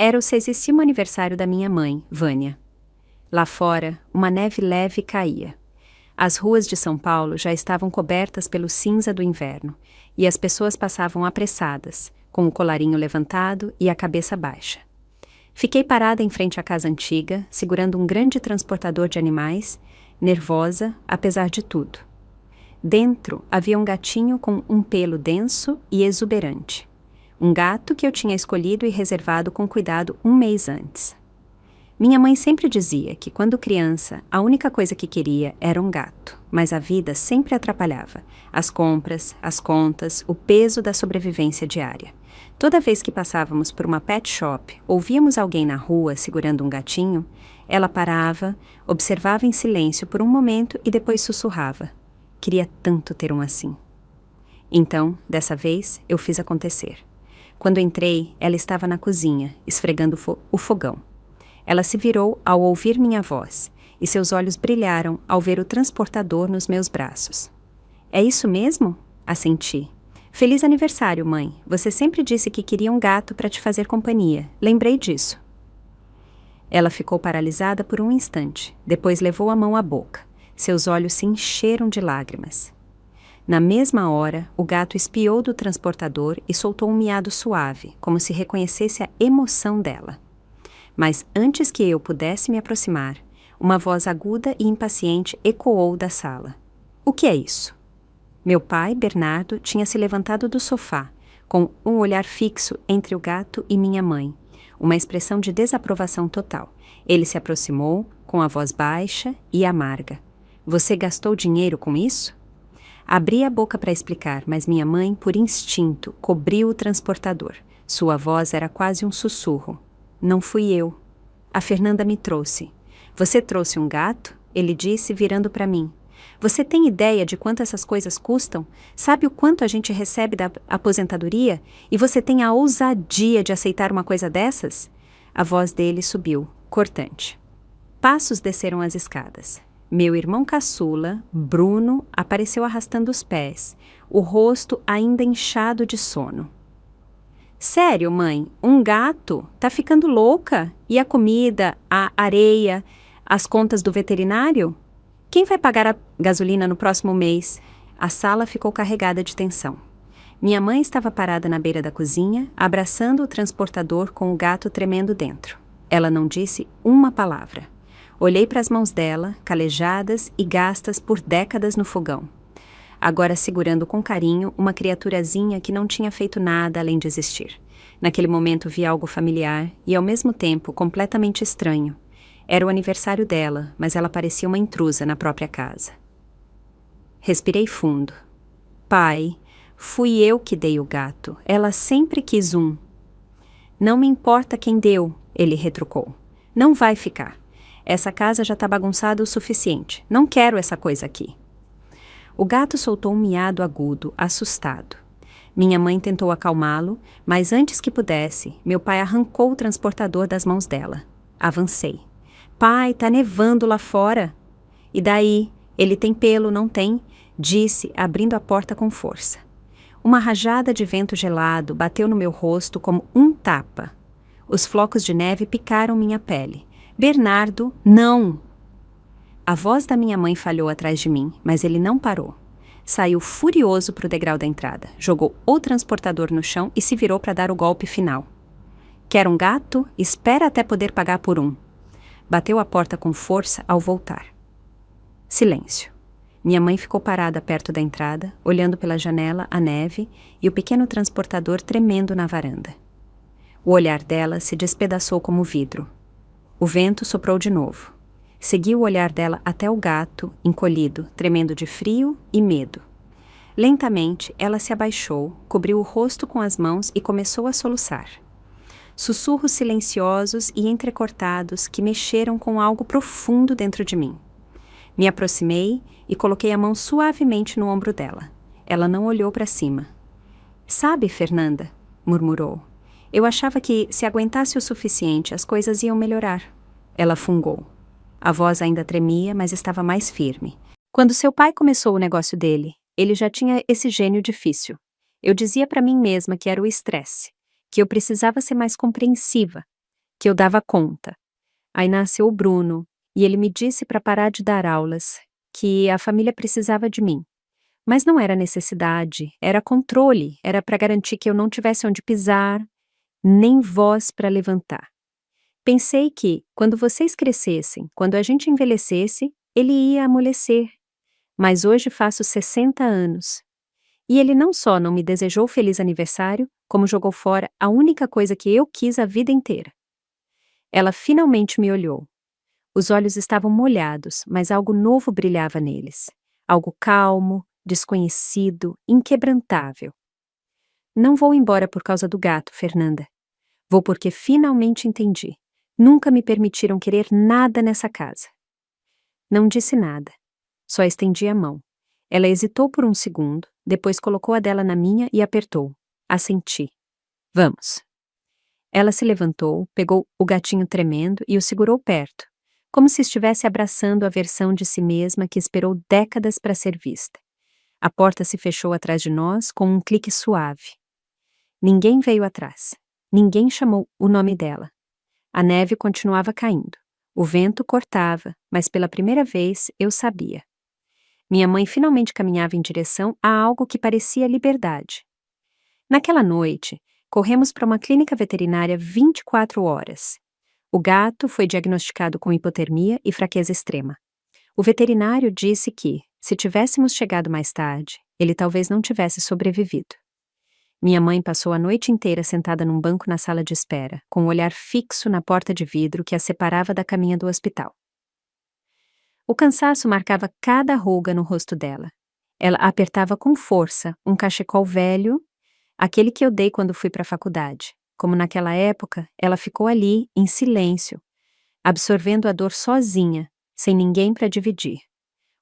Era o 60º aniversário da minha mãe, Vânia. Lá fora, uma neve leve caía. As ruas de São Paulo já estavam cobertas pelo cinza do inverno, e as pessoas passavam apressadas, com o colarinho levantado e a cabeça baixa. Fiquei parada em frente à casa antiga, segurando um grande transportador de animais, nervosa, apesar de tudo. Dentro havia um gatinho com um pelo denso e exuberante. Um gato que eu tinha escolhido e reservado com cuidado um mês antes. Minha mãe sempre dizia que, quando criança, a única coisa que queria era um gato, mas a vida sempre atrapalhava. As compras, as contas, o peso da sobrevivência diária. Toda vez que passávamos por uma pet shop ou víamos alguém na rua segurando um gatinho, ela parava, observava em silêncio por um momento e depois sussurrava. Queria tanto ter um assim. Então, dessa vez, eu fiz acontecer. Quando entrei, ela estava na cozinha, esfregando o fogão. Ela se virou ao ouvir minha voz, e seus olhos brilharam ao ver o transportador nos meus braços. É isso mesmo? Assenti. Feliz aniversário, mãe. Você sempre disse que queria um gato para te fazer companhia. Lembrei disso. Ela ficou paralisada por um instante, depois levou a mão à boca. Seus olhos se encheram de lágrimas. Na mesma hora, o gato espiou do transportador e soltou um miado suave, como se reconhecesse a emoção dela. Mas antes que eu pudesse me aproximar, uma voz aguda e impaciente ecoou da sala. O que é isso? Meu pai, Bernardo, tinha se levantado do sofá, com um olhar fixo entre o gato e minha mãe, uma expressão de desaprovação total. Ele se aproximou, com a voz baixa e amarga. Você gastou dinheiro com isso? Abri a boca para explicar, mas minha mãe, por instinto, cobriu o transportador. Sua voz era quase um sussurro. Não fui eu. A Fernanda me trouxe. Você trouxe um gato? Ele disse, virando para mim. Você tem ideia de quanto essas coisas custam? Sabe o quanto a gente recebe da aposentadoria? E você tem a ousadia de aceitar uma coisa dessas? A voz dele subiu, cortante. Passos desceram as escadas. Meu irmão caçula, Bruno, apareceu arrastando os pés, o rosto ainda inchado de sono. Sério, mãe, um gato? Tá ficando louca? E a comida, a areia, as contas do veterinário? Quem vai pagar a gasolina no próximo mês? A sala ficou carregada de tensão. Minha mãe estava parada na beira da cozinha, abraçando o transportador com o gato tremendo dentro. Ela não disse uma palavra. Olhei para as mãos dela, calejadas e gastas por décadas no fogão. Agora segurando com carinho uma criaturazinha que não tinha feito nada além de existir. Naquele momento vi algo familiar e, ao mesmo tempo, completamente estranho. Era o aniversário dela, mas ela parecia uma intrusa na própria casa. Respirei fundo. Pai, fui eu que dei o gato. Ela sempre quis um. Não me importa quem deu, ele retrucou. Não vai ficar. Essa casa já está bagunçada o suficiente. Não quero essa coisa aqui. O gato soltou um miado agudo, assustado. Minha mãe tentou acalmá-lo, mas antes que pudesse, meu pai arrancou o transportador das mãos dela. Avancei. Pai, tá nevando lá fora. E daí? Ele tem pelo, não tem? Disse, abrindo a porta com força. Uma rajada de vento gelado bateu no meu rosto como um tapa. Os flocos de neve picaram minha pele. Bernardo, não! A voz da minha mãe falhou atrás de mim, mas ele não parou. Saiu furioso para o degrau da entrada, jogou o transportador no chão e se virou para dar o golpe final. Quer um gato? Espera até poder pagar por um. Bateu a porta com força ao voltar. Silêncio. Minha mãe ficou parada perto da entrada, olhando pela janela a neve e o pequeno transportador tremendo na varanda. O olhar dela se despedaçou como vidro. O vento soprou de novo. Segui o olhar dela até o gato, encolhido, tremendo de frio e medo. Lentamente, ela se abaixou, cobriu o rosto com as mãos e começou a soluçar. Sussurros silenciosos e entrecortados que mexeram com algo profundo dentro de mim. Me aproximei e coloquei a mão suavemente no ombro dela. Ela não olhou para cima. Sabe, Fernanda, murmurou, eu achava que, se aguentasse o suficiente, as coisas iam melhorar. Ela fungou. A voz ainda tremia, mas estava mais firme. Quando seu pai começou o negócio dele, ele já tinha esse gênio difícil. Eu dizia para mim mesma que era o estresse, que eu precisava ser mais compreensiva. que eu dava conta. Aí nasceu o Bruno, e ele me disse para parar de dar aulas, que a família precisava de mim. Mas não era necessidade, era controle, era para garantir que eu não tivesse onde pisar, nem voz para levantar. Pensei que, quando vocês crescessem, quando a gente envelhecesse, ele ia amolecer. Mas hoje faço 60 anos. E ele não só não me desejou feliz aniversário, como jogou fora a única coisa que eu quis a vida inteira. Ela finalmente me olhou. Os olhos estavam molhados, mas algo novo brilhava neles. Algo calmo, desconhecido, inquebrantável. Não vou embora por causa do gato, Fernanda. Vou porque finalmente entendi. Nunca me permitiram querer nada nessa casa. Não disse nada. Só estendi a mão. Ela hesitou por um segundo, depois colocou a dela na minha e apertou. Assenti. Vamos. Ela se levantou, pegou o gatinho tremendo e o segurou perto, como se estivesse abraçando a versão de si mesma que esperou décadas para ser vista. A porta se fechou atrás de nós com um clique suave. Ninguém veio atrás. Ninguém chamou o nome dela. A neve continuava caindo. O vento cortava, mas pela primeira vez eu sabia. Minha mãe finalmente caminhava em direção a algo que parecia liberdade. Naquela noite, corremos para uma clínica veterinária 24 horas. O gato foi diagnosticado com hipotermia e fraqueza extrema. O veterinário disse que, se tivéssemos chegado mais tarde, ele talvez não tivesse sobrevivido. Minha mãe passou a noite inteira sentada num banco na sala de espera, com um olhar fixo na porta de vidro que a separava da caminha do hospital. O cansaço marcava cada ruga no rosto dela. Ela apertava com força um cachecol velho, aquele que eu dei quando fui para a faculdade. Como naquela época, ela ficou ali, em silêncio, absorvendo a dor sozinha, sem ninguém para dividir.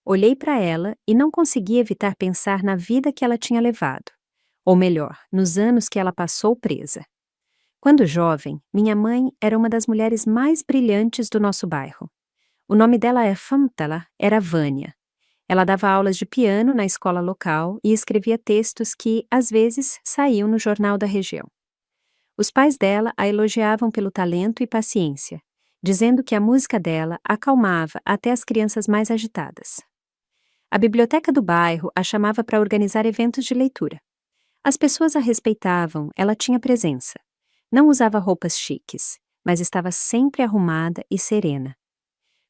Olhei para ela e não consegui evitar pensar na vida que ela tinha levado. Ou melhor, nos anos que ela passou presa. Quando jovem, minha mãe era uma das mulheres mais brilhantes do nosso bairro. O nome dela era Vânia. Ela dava aulas de piano na escola local e escrevia textos que, às vezes, saíam no jornal da região. Os pais dela a elogiavam pelo talento e paciência, dizendo que a música dela acalmava até as crianças mais agitadas. A biblioteca do bairro a chamava para organizar eventos de leitura. As pessoas a respeitavam, ela tinha presença. Não usava roupas chiques, mas estava sempre arrumada e serena.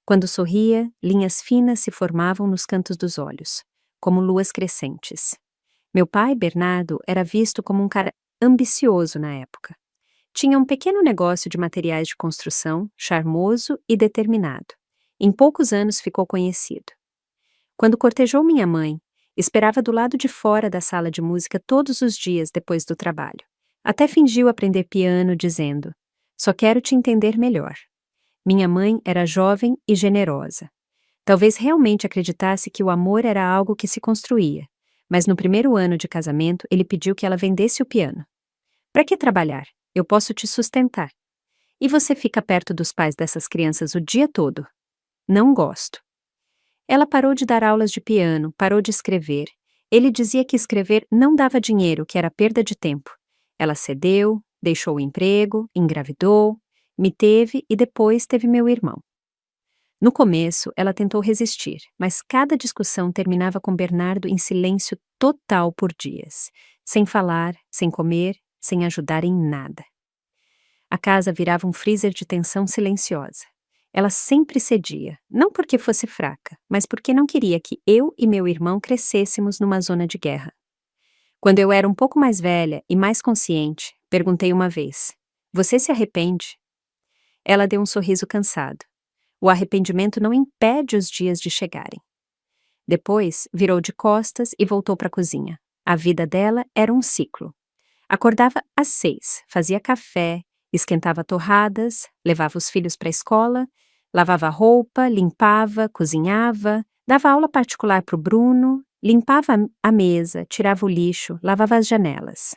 Quando sorria, linhas finas se formavam nos cantos dos olhos, como luas crescentes. Meu pai, Bernardo, era visto como um cara ambicioso na época. Tinha um pequeno negócio de materiais de construção, charmoso e determinado. Em poucos anos ficou conhecido. Quando cortejou minha mãe, esperava do lado de fora da sala de música todos os dias depois do trabalho. Até fingiu aprender piano, dizendo: "Só quero te entender melhor." Minha mãe era jovem e generosa. Talvez realmente acreditasse que o amor era algo que se construía, mas no primeiro ano de casamento ele pediu que ela vendesse o piano. "Para que trabalhar? Eu posso te sustentar. E você fica perto dos pais dessas crianças o dia todo." "Não gosto." Ela parou de dar aulas de piano, parou de escrever. Ele dizia que escrever não dava dinheiro, que era perda de tempo. Ela cedeu, deixou o emprego, engravidou, me teve e depois teve meu irmão. No começo, ela tentou resistir, mas cada discussão terminava com Bernardo em silêncio total por dias, sem falar, sem comer, sem ajudar em nada. A casa virava um freezer de tensão silenciosa. Ela sempre cedia, não porque fosse fraca, mas porque não queria que eu e meu irmão crescêssemos numa zona de guerra. Quando eu era um pouco mais velha e mais consciente, perguntei uma vez: "Você se arrepende?" Ela deu um sorriso cansado. O arrependimento não impede os dias de chegarem. Depois, virou de costas e voltou para a cozinha. A vida dela era um ciclo. Acordava às 6, fazia café, esquentava torradas, levava os filhos para a escola, lavava a roupa, limpava, cozinhava, dava aula particular para o Bruno, limpava a mesa, tirava o lixo, lavava as janelas.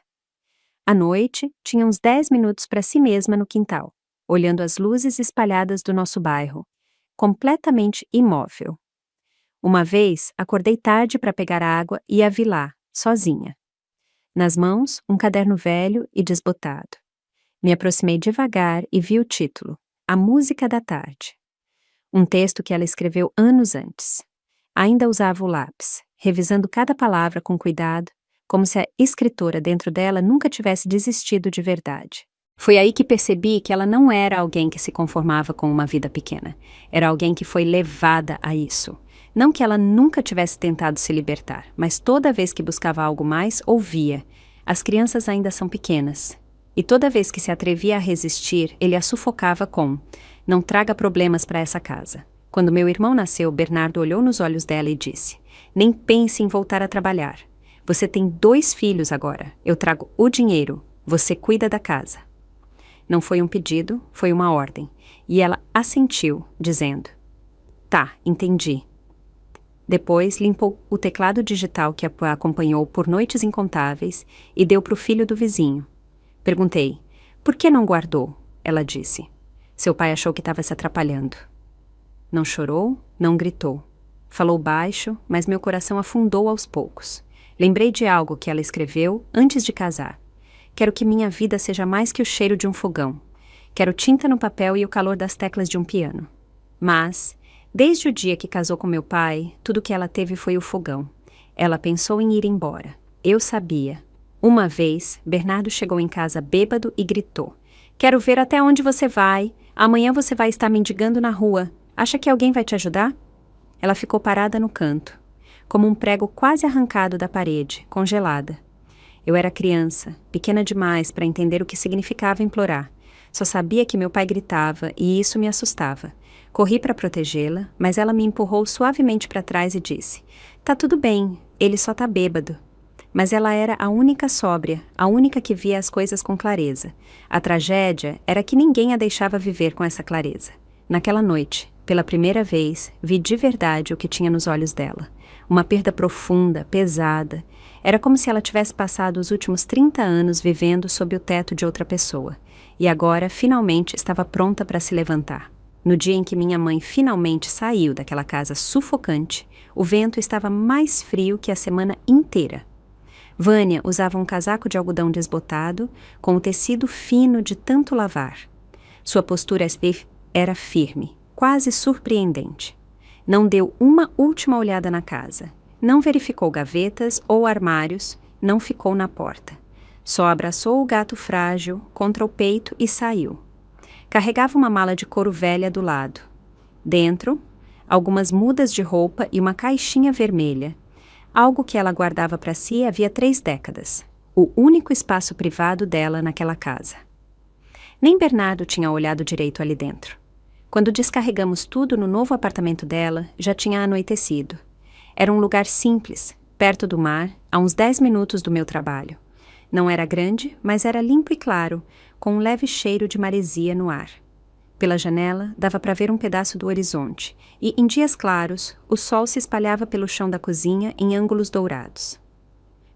À noite, tinha uns 10 minutos para si mesma no quintal, olhando as luzes espalhadas do nosso bairro, completamente imóvel. Uma vez, acordei tarde para pegar água e a vi lá, sozinha. Nas mãos, um caderno velho e desbotado. Me aproximei devagar e vi o título: A Música da Tarde. Um texto que ela escreveu anos antes. Ainda usava o lápis, revisando cada palavra com cuidado, como se a escritora dentro dela nunca tivesse desistido de verdade. Foi aí que percebi que ela não era alguém que se conformava com uma vida pequena. Era alguém que foi levada a isso. Não que ela nunca tivesse tentado se libertar, mas toda vez que buscava algo mais, ouvia: as crianças ainda são pequenas. E toda vez que se atrevia a resistir, ele a sufocava com: não traga problemas para essa casa. Quando meu irmão nasceu, Bernardo olhou nos olhos dela e disse: nem pense em voltar a trabalhar. Você tem 2 filhos agora. Eu trago o dinheiro. Você cuida da casa. Não foi um pedido, foi uma ordem. E ela assentiu, dizendo: tá, entendi. Depois limpou o teclado digital que a acompanhou por noites incontáveis e deu para o filho do vizinho. Perguntei: por que não guardou? Ela disse: seu pai achou que estava se atrapalhando. Não chorou, não gritou. Falou baixo, mas meu coração afundou aos poucos. Lembrei de algo que ela escreveu antes de casar. Quero que minha vida seja mais que o cheiro de um fogão. Quero tinta no papel e o calor das teclas de um piano. Mas, desde o dia que casou com meu pai, tudo que ela teve foi o fogão. Ela pensou em ir embora. Eu sabia. Uma vez, Bernardo chegou em casa bêbado e gritou: quero ver até onde você vai. Amanhã você vai estar mendigando na rua. Acha que alguém vai te ajudar? Ela ficou parada no canto, como um prego quase arrancado da parede, congelada. Eu era criança, pequena demais para entender o que significava implorar. Só sabia que meu pai gritava e isso me assustava. Corri para protegê-la, mas ela me empurrou suavemente para trás e disse: tá tudo bem, ele só tá bêbado. Mas ela era a única sóbria, a única que via as coisas com clareza. A tragédia era que ninguém a deixava viver com essa clareza. Naquela noite, pela primeira vez, vi de verdade o que tinha nos olhos dela. Uma perda profunda, pesada. Era como se ela tivesse passado os últimos 30 anos vivendo sob o teto de outra pessoa. E agora, finalmente, estava pronta para se levantar. No dia em que minha mãe finalmente saiu daquela casa sufocante, o vento estava mais frio que a semana inteira. Vânia usava um casaco de algodão desbotado, com o tecido fino de tanto lavar. Sua postura era firme, quase surpreendente. Não deu uma última olhada na casa. Não verificou gavetas ou armários, não ficou na porta. Só abraçou o gato frágil contra o peito e saiu. Carregava uma mala de couro velha do lado. Dentro, algumas mudas de roupa e uma caixinha vermelha. Algo que ela guardava para si havia 3 décadas. O único espaço privado dela naquela casa. Nem Bernardo tinha olhado direito ali dentro. Quando descarregamos tudo no novo apartamento dela, já tinha anoitecido. Era um lugar simples, perto do mar, a uns 10 minutos do meu trabalho. Não era grande, mas era limpo e claro, com um leve cheiro de maresia no ar. Pela janela, dava para ver um pedaço do horizonte, e, em dias claros, o sol se espalhava pelo chão da cozinha em ângulos dourados.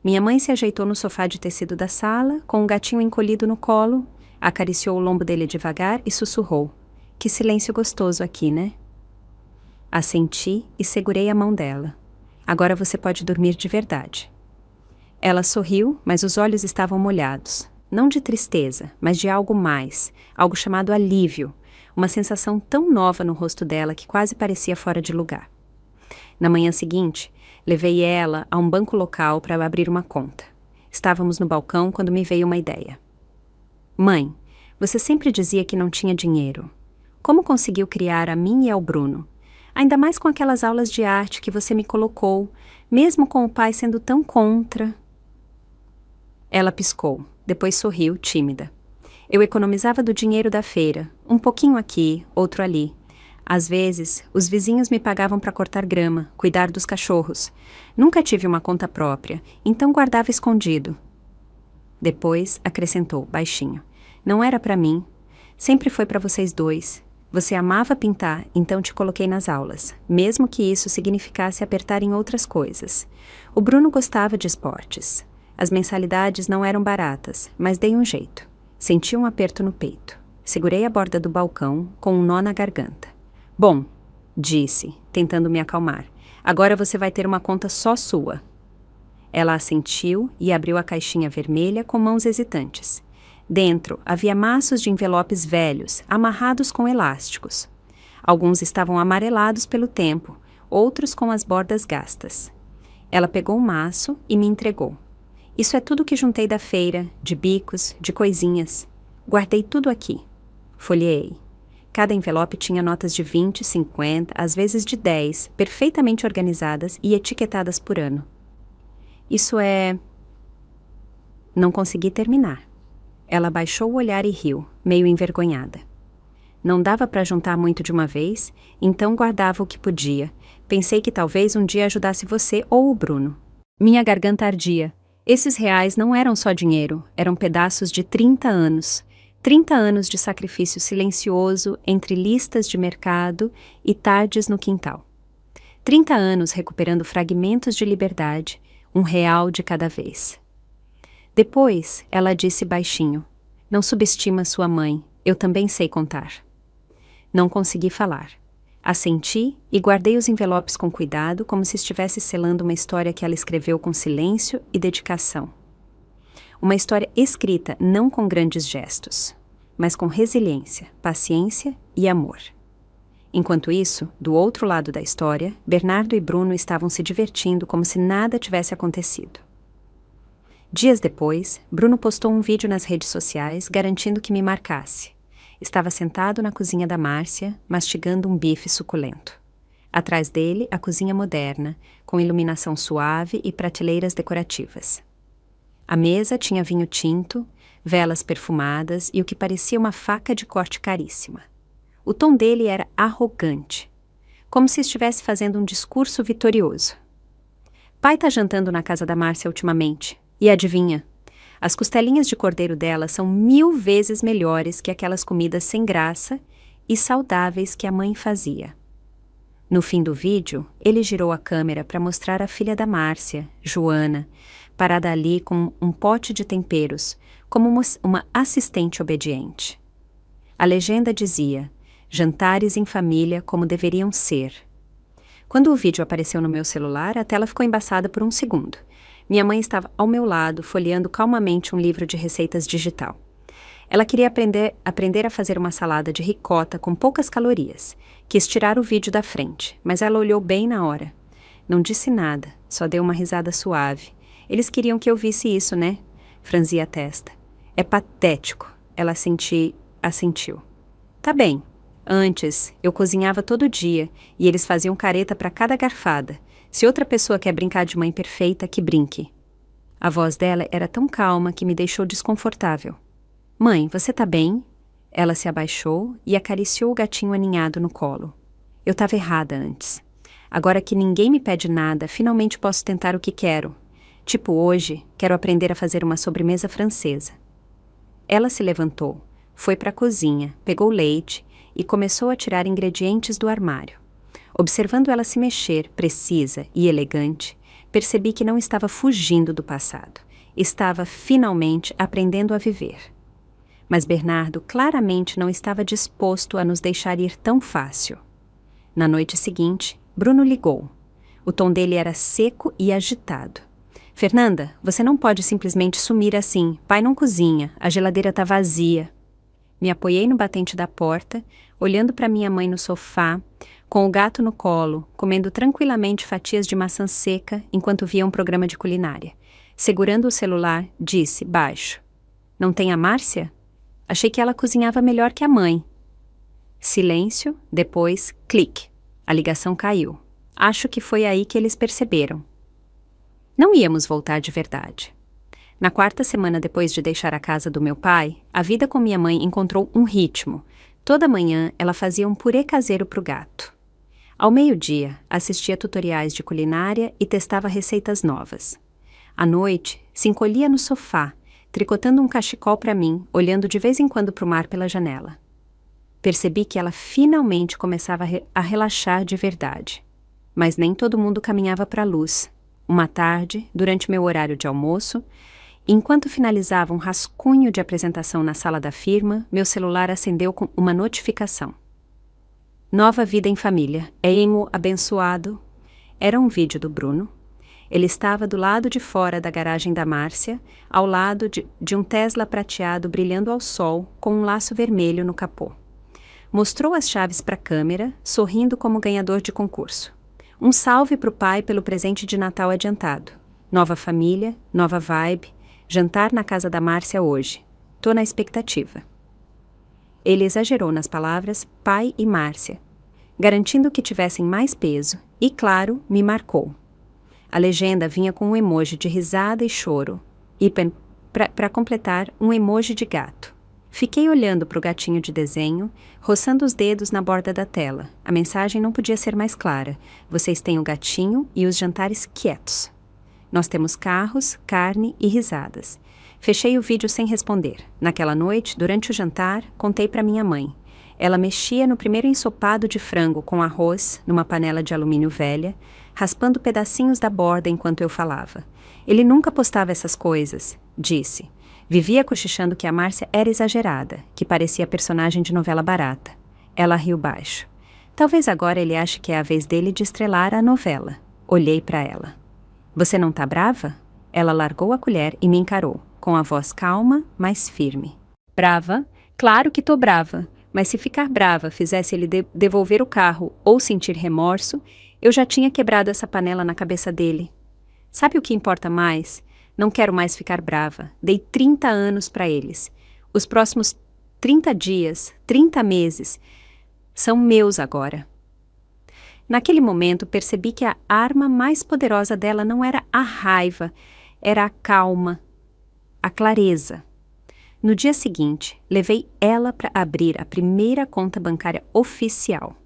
Minha mãe se ajeitou no sofá de tecido da sala, com o gatinho encolhido no colo, acariciou o lombo dele devagar e sussurrou: que silêncio gostoso aqui, né? Assenti e segurei a mão dela. Agora você pode dormir de verdade. Ela sorriu, mas os olhos estavam molhados. Não de tristeza, mas de algo mais, algo chamado alívio, uma sensação tão nova no rosto dela que quase parecia fora de lugar. Na manhã seguinte, levei ela a um banco local para abrir uma conta. Estávamos no balcão quando me veio uma ideia. Mãe, você sempre dizia que não tinha dinheiro. Como conseguiu criar a mim e ao Bruno? Ainda mais com aquelas aulas de arte que você me colocou, mesmo com o pai sendo tão contra. Ela piscou, depois sorriu, tímida. Eu economizava do dinheiro da feira, um pouquinho aqui, outro ali. Às vezes, os vizinhos me pagavam para cortar grama, cuidar dos cachorros. Nunca tive uma conta própria, então guardava escondido. Depois, acrescentou, baixinho. Não era para mim. Sempre foi para vocês 2. Você amava pintar, então te coloquei nas aulas, mesmo que isso significasse apertar em outras coisas. O Bruno gostava de esportes. As mensalidades não eram baratas, mas dei um jeito. Senti um aperto no peito. Segurei a borda do balcão, com um nó na garganta. Bom, disse, tentando me acalmar, agora você vai ter uma conta só sua. Ela assentiu e abriu a caixinha vermelha com mãos hesitantes. Dentro havia maços de envelopes velhos, amarrados com elásticos. Alguns estavam amarelados pelo tempo, outros com as bordas gastas. Ela pegou o maço e me entregou. Isso é tudo que juntei da feira, de bicos, de coisinhas. Guardei tudo aqui. Folheei. Cada envelope tinha notas de 20, 50, às vezes de 10, perfeitamente organizadas e etiquetadas por ano. Isso é... Não consegui terminar. Ela baixou o olhar e riu, meio envergonhada. Não dava para juntar muito de uma vez, então guardava o que podia. Pensei que talvez um dia ajudasse você ou o Bruno. Minha garganta ardia. Esses reais não eram só dinheiro, eram pedaços de 30 anos. 30 anos de sacrifício silencioso entre listas de mercado e tardes no quintal. 30 anos recuperando fragmentos de liberdade, R$1 de cada vez. Depois, ela disse baixinho, não subestima sua mãe, eu também sei contar. Não consegui falar. Assenti e guardei os envelopes com cuidado, como se estivesse selando uma história que ela escreveu com silêncio e dedicação. Uma história escrita não com grandes gestos, mas com resiliência, paciência e amor. Enquanto isso, do outro lado da história, Bernardo e Bruno estavam se divertindo como se nada tivesse acontecido. Dias depois, Bruno postou um vídeo nas redes sociais garantindo que me marcasse. Estava sentado na cozinha da Márcia, mastigando um bife suculento. Atrás dele, a cozinha moderna, com iluminação suave e prateleiras decorativas. A mesa tinha vinho tinto, velas perfumadas e o que parecia uma faca de corte caríssima. O tom dele era arrogante, como se estivesse fazendo um discurso vitorioso. Pai tá jantando na casa da Márcia ultimamente. E adivinha? As costelinhas de cordeiro dela são 1000 vezes melhores que aquelas comidas sem graça e saudáveis que a mãe fazia. No fim do vídeo, ele girou a câmera para mostrar a filha da Márcia, Joana, parada ali com um pote de temperos, como uma assistente obediente. A legenda dizia, jantares em família como deveriam ser. Quando o vídeo apareceu no meu celular, a tela ficou embaçada por um segundo. Minha mãe estava ao meu lado, folheando calmamente um livro de receitas digital. Ela queria aprender a fazer uma salada de ricota com poucas calorias. Quis tirar o vídeo da frente, mas ela olhou bem na hora. Não disse nada, só deu uma risada suave. Eles queriam que eu visse isso, né? Franzi a testa. É patético. Ela assentiu. Tá bem. Antes, eu cozinhava todo dia e eles faziam careta para cada garfada. Se outra pessoa quer brincar de mãe perfeita, que brinque. A voz dela era tão calma que me deixou desconfortável. Mãe, você tá bem? Ela se abaixou e acariciou o gatinho aninhado no colo. Eu estava errada antes. Agora que ninguém me pede nada, finalmente posso tentar o que quero. Tipo hoje, quero aprender a fazer uma sobremesa francesa. Ela se levantou, foi para a cozinha, pegou leite e começou a tirar ingredientes do armário. Observando ela se mexer, precisa e elegante, percebi que não estava fugindo do passado. Estava finalmente aprendendo a viver. Mas Bernardo claramente não estava disposto a nos deixar ir tão fácil. Na noite seguinte, Bruno ligou. O tom dele era seco e agitado. Fernanda, você não pode simplesmente sumir assim. Pai não cozinha, a geladeira está vazia. Me apoiei no batente da porta, olhando para minha mãe no sofá, com o gato no colo, comendo tranquilamente fatias de maçã seca enquanto via um programa de culinária. Segurando o celular, disse, baixo. Não tem a Márcia? Achei que ela cozinhava melhor que a mãe. Silêncio, depois, clique. A ligação caiu. Acho que foi aí que eles perceberam. Não íamos voltar de verdade. Na 4ª semana depois de deixar a casa do meu pai, a vida com minha mãe encontrou um ritmo. Toda manhã, ela fazia um purê caseiro para o gato. Ao meio-dia, assistia tutoriais de culinária e testava receitas novas. À noite, se encolhia no sofá, tricotando um cachecol para mim, olhando de vez em quando para o mar pela janela. Percebi que ela finalmente começava a relaxar de verdade. Mas nem todo mundo caminhava para a luz. Uma tarde, durante meu horário de almoço, enquanto finalizava um rascunho de apresentação na sala da firma, meu celular acendeu com uma notificação. Nova vida em família. Emo abençoado. Era um vídeo do Bruno. Ele estava do lado de fora da garagem da Márcia, ao lado de um Tesla prateado brilhando ao sol, com um laço vermelho no capô. Mostrou as chaves para a câmera, sorrindo como ganhador de concurso. Um salve para o pai pelo presente de Natal adiantado. Nova família, nova vibe, jantar na casa da Márcia hoje. Tô na expectativa. Ele exagerou nas palavras pai e Márcia, garantindo que tivessem mais peso e, claro, me marcou. A legenda vinha com um emoji de risada e choro e, para completar, um emoji de gato. Fiquei olhando para o gatinho de desenho, roçando os dedos na borda da tela. A mensagem não podia ser mais clara. Vocês têm o gatinho e os jantares quietos. Nós temos carros, carne e risadas. Fechei o vídeo sem responder. Naquela noite, durante o jantar, contei para minha mãe. Ela mexia no primeiro ensopado de frango com arroz, numa panela de alumínio velha, raspando pedacinhos da borda enquanto eu falava. Ele nunca postava essas coisas, disse. Vivia cochichando que a Márcia era exagerada, que parecia personagem de novela barata. Ela riu baixo. Talvez agora ele ache que é a vez dele de estrelar a novela. Olhei para ela. Você não tá brava? Ela largou a colher e me encarou, com a voz calma, mas firme. Brava? Claro que tô brava. Mas se ficar brava fizesse ele devolver o carro ou sentir remorso, eu já tinha quebrado essa panela na cabeça dele. Sabe o que importa mais? Não quero mais ficar brava. Dei 30 anos para eles. Os próximos 30 dias, 30 meses, são meus agora. Naquele momento percebi que a arma mais poderosa dela não era a raiva, era a calma, a clareza. No dia seguinte, levei ela para abrir a primeira conta bancária oficial.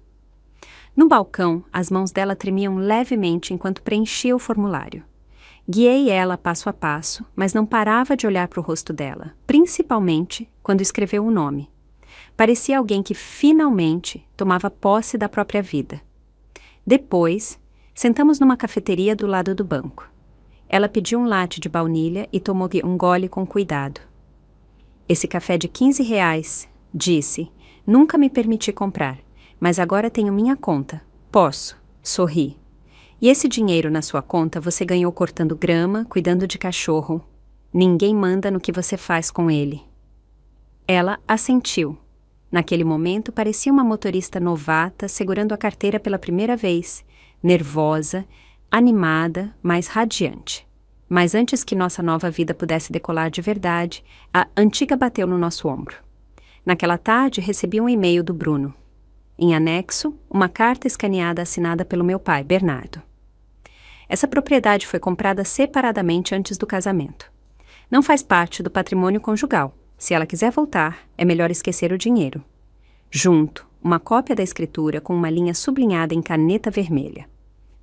No balcão, as mãos dela tremiam levemente enquanto preenchia o formulário. Guiei ela passo a passo, mas não parava de olhar para o rosto dela, principalmente quando escreveu o nome. Parecia alguém que finalmente tomava posse da própria vida. Depois, sentamos numa cafeteria do lado do banco. Ela pediu um latte de baunilha e tomou um gole com cuidado. Esse café de R$ 15, disse, nunca me permiti comprar, mas agora tenho minha conta. Posso, sorri. E esse dinheiro na sua conta você ganhou cortando grama, cuidando de cachorro. Ninguém manda no que você faz com ele. Ela assentiu. Naquele momento parecia uma motorista novata segurando a carteira pela primeira vez, nervosa, animada, mas radiante. Mas antes que nossa nova vida pudesse decolar de verdade, a antiga bateu no nosso ombro. Naquela tarde recebi um e-mail do Bruno. Em anexo, uma carta escaneada assinada pelo meu pai, Bernardo. Essa propriedade foi comprada separadamente antes do casamento. Não faz parte do patrimônio conjugal. Se ela quiser voltar, é melhor esquecer o dinheiro. Junto, uma cópia da escritura com uma linha sublinhada em caneta vermelha.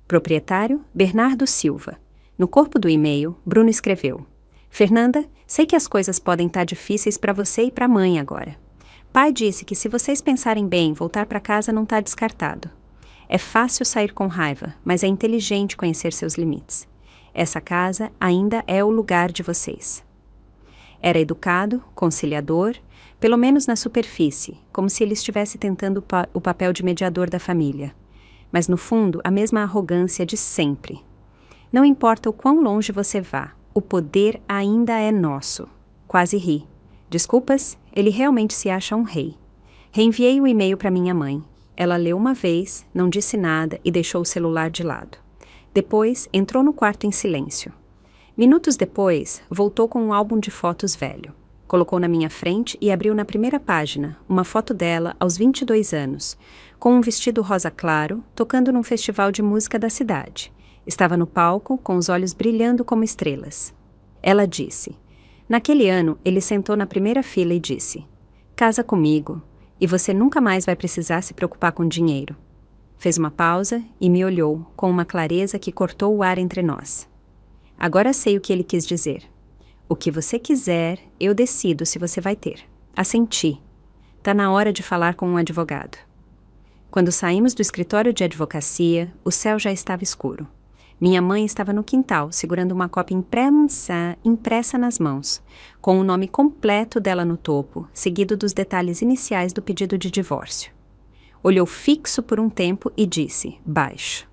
Proprietário, Bernardo Silva. No corpo do e-mail, Bruno escreveu: Fernanda, sei que as coisas podem estar difíceis para você e para a mãe agora. Pai disse que se vocês pensarem bem, voltar para casa não está descartado. É fácil sair com raiva, mas é inteligente conhecer seus limites. Essa casa ainda é o lugar de vocês. Era educado, conciliador, pelo menos na superfície, como se ele estivesse tentando o papel de mediador da família. Mas no fundo, a mesma arrogância de sempre. Não importa o quão longe você vá, o poder ainda é nosso. Quase ri. Desculpas, ele realmente se acha um rei. Reenviei o e-mail para minha mãe. Ela leu uma vez, não disse nada e deixou o celular de lado. Depois, entrou no quarto em silêncio. Minutos depois, voltou com um álbum de fotos velho. Colocou na minha frente e abriu na primeira página uma foto dela aos 22 anos, com um vestido rosa claro, tocando num festival de música da cidade. Estava no palco, com os olhos brilhando como estrelas. Ela disse: naquele ano, ele sentou na primeira fila e disse: casa comigo, e você nunca mais vai precisar se preocupar com dinheiro. Fez uma pausa e me olhou, com uma clareza que cortou o ar entre nós. Agora sei o que ele quis dizer. O que você quiser, eu decido se você vai ter. Assenti. Tá na hora de falar com um advogado. Quando saímos do escritório de advocacia, o céu já estava escuro. Minha mãe estava no quintal, segurando uma cópia impressa nas mãos, com o nome completo dela no topo, seguido dos detalhes iniciais do pedido de divórcio. Olhou fixo por um tempo e disse, baixo: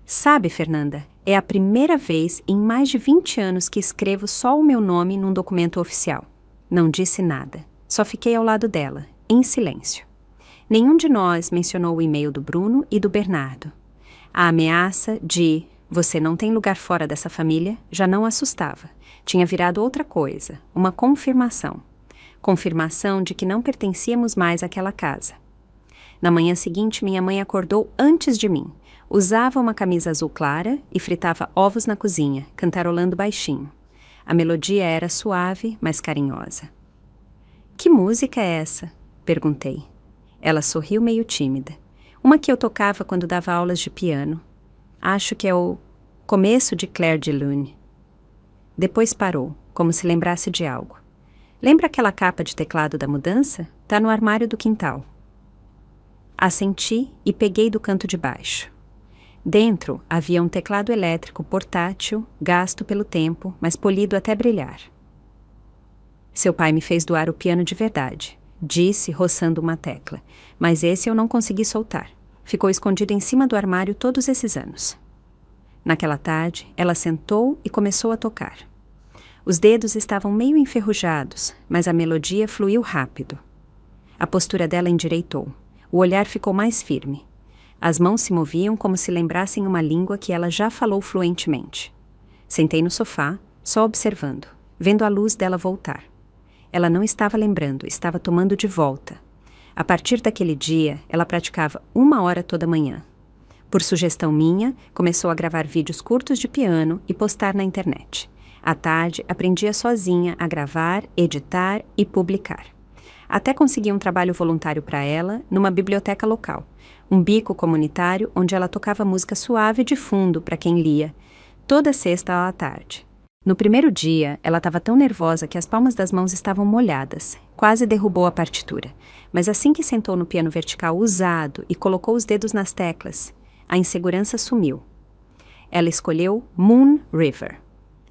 sabe, Fernanda, É a primeira vez em mais de 20 anos que escrevo só o meu nome num documento oficial. Não disse nada. Só fiquei ao lado dela, em silêncio. Nenhum de nós mencionou o e-mail do Bruno e do Bernardo. A ameaça de "você não tem lugar fora dessa família" já não assustava. Tinha virado outra coisa, uma confirmação. Confirmação de que não pertencíamos mais àquela casa. Na manhã seguinte, minha mãe acordou antes de mim. Usava uma camisa azul clara e fritava ovos na cozinha, cantarolando baixinho. A melodia era suave, mas carinhosa. "Que música é essa?" perguntei. Ela sorriu meio tímida. "Uma que eu tocava quando dava aulas de piano. Acho que é o começo de Clair de Lune." Depois parou, como se lembrasse de algo. "Lembra aquela capa de teclado da mudança? Tá no armário do quintal." Assenti e peguei do canto de baixo. Dentro havia um teclado elétrico portátil, gasto pelo tempo, mas polido até brilhar. "Seu pai me fez doar o piano de verdade", disse, roçando uma tecla, "mas esse eu não consegui soltar. Ficou escondido em cima do armário todos esses anos." Naquela tarde, ela sentou e começou a tocar. Os dedos estavam meio enferrujados, mas a melodia fluiu rápido. A postura dela endireitou. O olhar ficou mais firme. As mãos se moviam como se lembrassem uma língua que ela já falou fluentemente. Sentei no sofá, só observando, vendo a luz dela voltar. Ela não estava lembrando, estava tomando de volta. A partir daquele dia, ela praticava 1 hora toda manhã. Por sugestão minha, começou a gravar vídeos curtos de piano e postar na internet. À tarde, aprendia sozinha a gravar, editar e publicar. Até consegui um trabalho voluntário para ela numa biblioteca local, um bico comunitário onde ela tocava música suave de fundo para quem lia, toda sexta à tarde. No primeiro dia, ela estava tão nervosa que as palmas das mãos estavam molhadas, quase derrubou a partitura, mas assim que sentou no piano vertical usado e colocou os dedos nas teclas, a insegurança sumiu. Ela escolheu Moon River.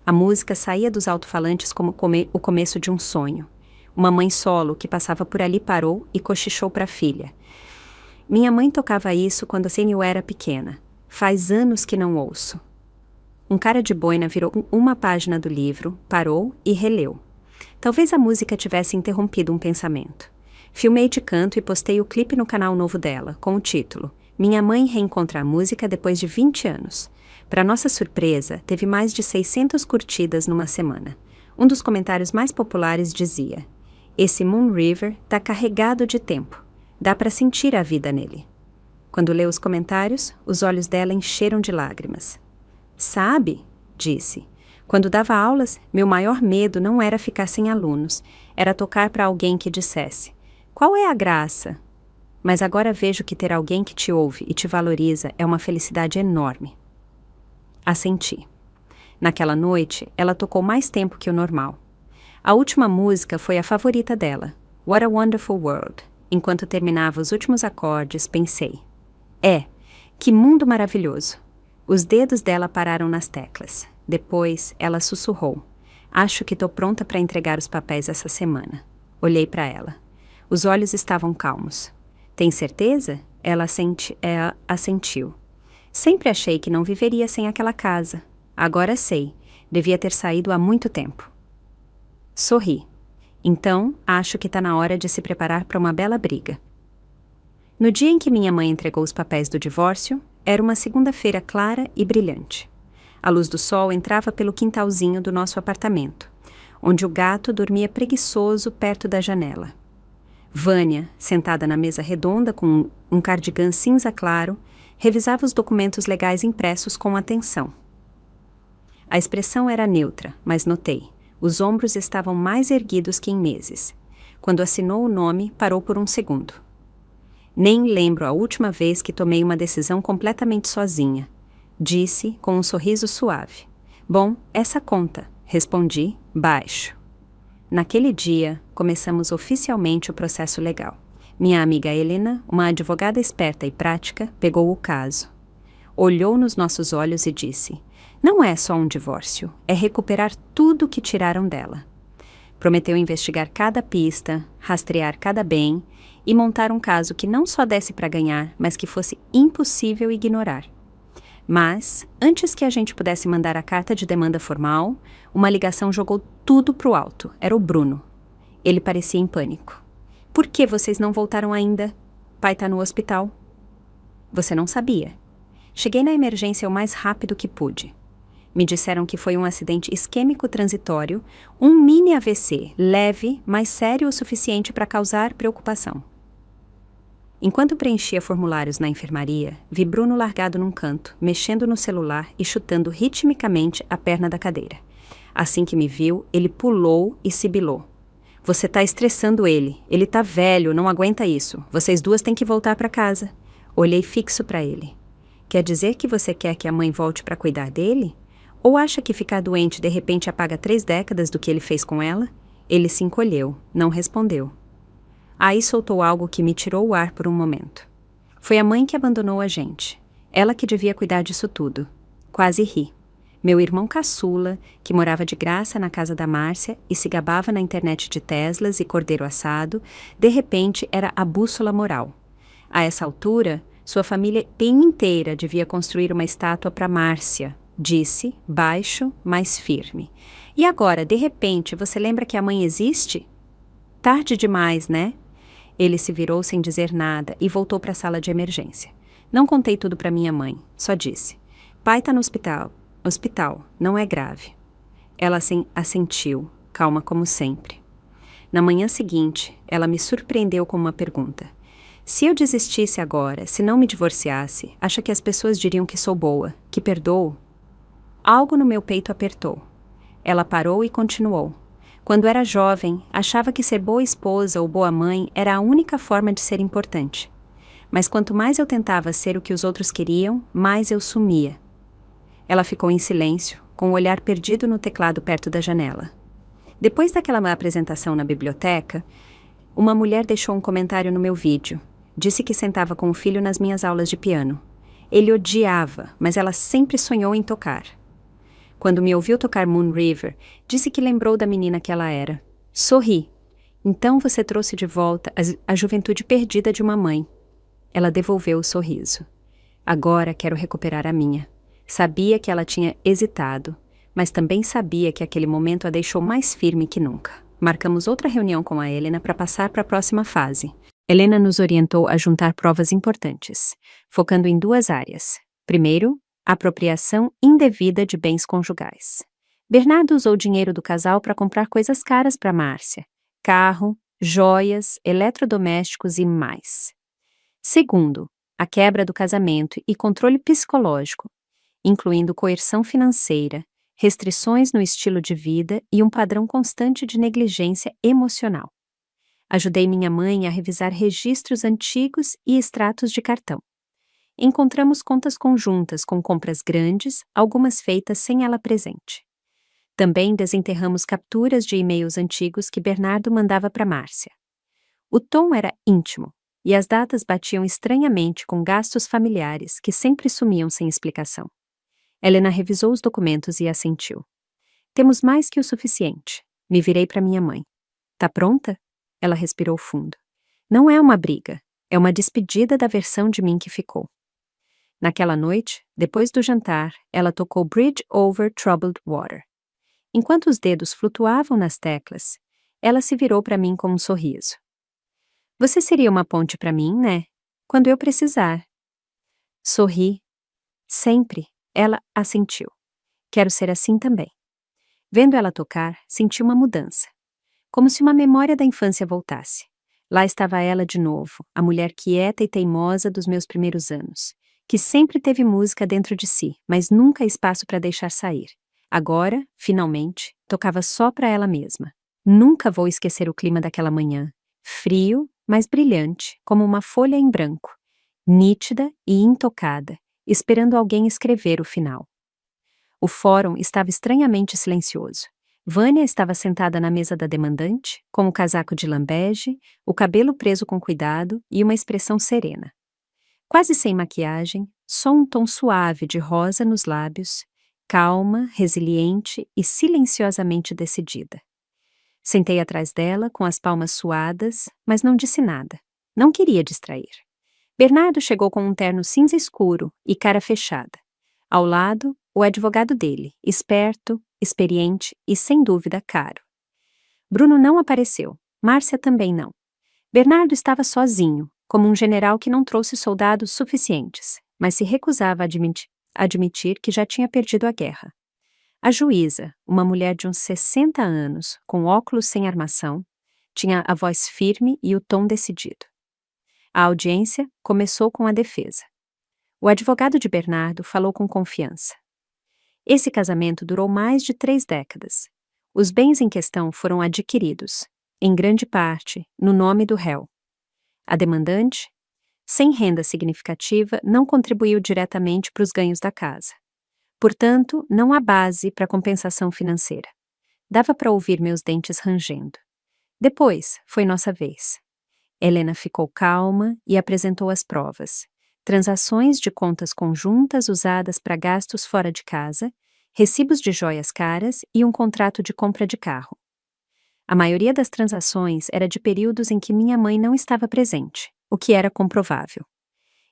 A música saía dos alto-falantes como o começo de um sonho. Uma mãe solo que passava por ali parou e cochichou para a filha. Minha mãe tocava isso quando a eu era pequena. Faz anos que não ouço. Um cara de boina virou uma página do livro, parou e releu. Talvez a música tivesse interrompido um pensamento. Filmei de canto e postei o clipe no canal novo dela, com o título "Minha mãe reencontra a música depois de 20 anos. Para nossa surpresa, teve mais de 600 curtidas numa semana. Um dos comentários mais populares dizia: "Esse Moon River tá carregado de tempo. Dá para sentir a vida nele." Quando leu os comentários, os olhos dela encheram de lágrimas. "Sabe", disse, "quando dava aulas, meu maior medo não era ficar sem alunos, era tocar para alguém que dissesse: 'Qual é a graça?' Mas agora vejo que ter alguém que te ouve e te valoriza é uma felicidade enorme." Assenti. Naquela noite, ela tocou mais tempo que o normal. A última música foi a favorita dela, What a Wonderful World. Enquanto terminava os últimos acordes, pensei: que mundo maravilhoso. Os dedos dela pararam nas teclas. Depois, ela sussurrou: "Acho que tô pronta para entregar os papéis essa semana." Olhei para ela. Os olhos estavam calmos. "Tem certeza?" Ela assentiu. "Sempre achei que não viveria sem aquela casa. Agora sei. Devia ter saído há muito tempo." Sorri. "Então, acho que está na hora de se preparar para uma bela briga." No dia em que minha mãe entregou os papéis do divórcio, era uma segunda-feira clara e brilhante. A luz do sol entrava pelo quintalzinho do nosso apartamento, onde o gato dormia preguiçoso perto da janela. Vânia, sentada na mesa redonda com um cardigã cinza claro, revisava os documentos legais impressos com atenção. A expressão era neutra, mas notei. Os ombros estavam mais erguidos que em meses. Quando assinou o nome, parou por um segundo. "Nem lembro a última vez que tomei uma decisão completamente sozinha", disse com um sorriso suave. "Bom, essa conta", respondi, baixo. Naquele dia, começamos oficialmente o processo legal. Minha amiga Helena, uma advogada esperta e prática, pegou o caso. Olhou nos nossos olhos e disse: "Não é só um divórcio, é recuperar tudo que tiraram dela." Prometeu investigar cada pista, rastrear cada bem e montar um caso que não só desse para ganhar, mas que fosse impossível ignorar. Mas, antes que a gente pudesse mandar a carta de demanda formal, uma ligação jogou tudo pro alto. Era o Bruno. Ele parecia em pânico. Por que vocês não voltaram ainda? Pai tá no hospital. Você não sabia. Cheguei na emergência o mais rápido que pude. Me disseram que foi um acidente isquêmico transitório, um mini AVC, leve, mas sério o suficiente para causar preocupação. Enquanto preenchia formulários na enfermaria, vi Bruno largado num canto, mexendo no celular e chutando ritmicamente a perna da cadeira. Assim que me viu, ele pulou e sibilou. Você tá estressando ele. Ele tá velho, não aguenta isso. Vocês duas têm que voltar para casa. Olhei fixo para ele. Quer dizer que você quer que a mãe volte para cuidar dele? Ou acha que ficar doente de repente apaga 3 décadas do que ele fez com ela? Ele se encolheu, não respondeu. Aí soltou algo que me tirou o ar por um momento. Foi a mãe que abandonou a gente. Ela que devia cuidar disso tudo. Quase ri. Meu irmão caçula, que morava de graça na casa da Márcia e se gabava na internet de Teslas e cordeiro assado, de repente era a bússola moral. A essa altura, sua família bem inteira devia construir uma estátua para Márcia, disse, baixo, mas firme. E agora, de repente, você lembra que a mãe existe? Tarde demais, né? Ele se virou sem dizer nada e voltou para a sala de emergência. Não contei tudo para minha mãe, só disse. Pai tá no hospital. Hospital, não é grave. Ela assentiu, calma como sempre. Na manhã seguinte, ela me surpreendeu com uma pergunta. Se eu desistisse agora, se não me divorciasse, acha que as pessoas diriam que sou boa, que perdoo? Algo no meu peito apertou. Ela parou e continuou. Quando era jovem, achava que ser boa esposa ou boa mãe era a única forma de ser importante. Mas quanto mais eu tentava ser o que os outros queriam, mais eu sumia. Ela ficou em silêncio, com o olhar perdido no teclado perto da janela. Depois daquela apresentação na biblioteca, uma mulher deixou um comentário no meu vídeo. Disse que sentava com o filho nas minhas aulas de piano. Ele odiava, mas ela sempre sonhou em tocar. Quando me ouviu tocar Moon River, disse que lembrou da menina que ela era. Sorri. Então você trouxe de volta a juventude perdida de uma mãe. Ela devolveu o sorriso. Agora quero recuperar a minha. Sabia que ela tinha hesitado, mas também sabia que aquele momento a deixou mais firme que nunca. Marcamos outra reunião com a Helena para passar para a próxima fase. Helena nos orientou a juntar provas importantes, focando em 2 áreas. Primeiro, apropriação indevida de bens conjugais. Bernardo usou o dinheiro do casal para comprar coisas caras para Márcia: carro, joias, eletrodomésticos e mais. Segundo, a quebra do casamento e controle psicológico, incluindo coerção financeira, restrições no estilo de vida e um padrão constante de negligência emocional. Ajudei minha mãe a revisar registros antigos e extratos de cartão. Encontramos contas conjuntas com compras grandes, algumas feitas sem ela presente. Também desenterramos capturas de e-mails antigos que Bernardo mandava para Márcia. O tom era íntimo, e as datas batiam estranhamente com gastos familiares que sempre sumiam sem explicação. Helena revisou os documentos e assentiu. Temos mais que o suficiente. Me virei para minha mãe. Tá pronta? Ela respirou fundo. Não é uma briga, é uma despedida da versão de mim que ficou. Naquela noite, depois do jantar, ela tocou Bridge Over Troubled Water. Enquanto os dedos flutuavam nas teclas, ela se virou para mim com um sorriso. Você seria uma ponte para mim, né? Quando eu precisar. Sorri. Sempre. Ela assentiu. Quero ser assim também. Vendo ela tocar, senti uma mudança. Como se uma memória da infância voltasse. Lá estava ela de novo, a mulher quieta e teimosa dos meus primeiros anos, que sempre teve música dentro de si, mas nunca espaço para deixar sair. Agora, finalmente, tocava só para ela mesma. Nunca vou esquecer o clima daquela manhã, frio, mas brilhante, como uma folha em branco, nítida e intocada, esperando alguém escrever o final. O fórum estava estranhamente silencioso. Vânia estava sentada na mesa da demandante, com o casaco de lambege, o cabelo preso com cuidado e uma expressão serena. Quase sem maquiagem, só um tom suave de rosa nos lábios, calma, resiliente e silenciosamente decidida. Sentei atrás dela, com as palmas suadas, mas não disse nada. Não queria distrair. Bernardo chegou com um terno cinza escuro e cara fechada. Ao lado, o advogado dele, esperto, experiente e, sem dúvida, caro. Bruno não apareceu, Márcia também não. Bernardo estava sozinho, como um general que não trouxe soldados suficientes, mas se recusava a admitir que já tinha perdido a guerra. A juíza, uma mulher de uns 60 anos, com óculos sem armação, tinha a voz firme e o tom decidido. A audiência começou com a defesa. O advogado de Bernardo falou com confiança. Esse casamento durou mais de 3 décadas. Os bens em questão foram adquiridos, em grande parte, no nome do réu. A demandante, sem renda significativa, não contribuiu diretamente para os ganhos da casa. Portanto, não há base para compensação financeira. Dava para ouvir meus dentes rangendo. Depois, foi nossa vez. Helena ficou calma e apresentou as provas. Transações de contas conjuntas usadas para gastos fora de casa, recibos de joias caras e um contrato de compra de carro. A maioria das transações era de períodos em que minha mãe não estava presente, o que era comprovável.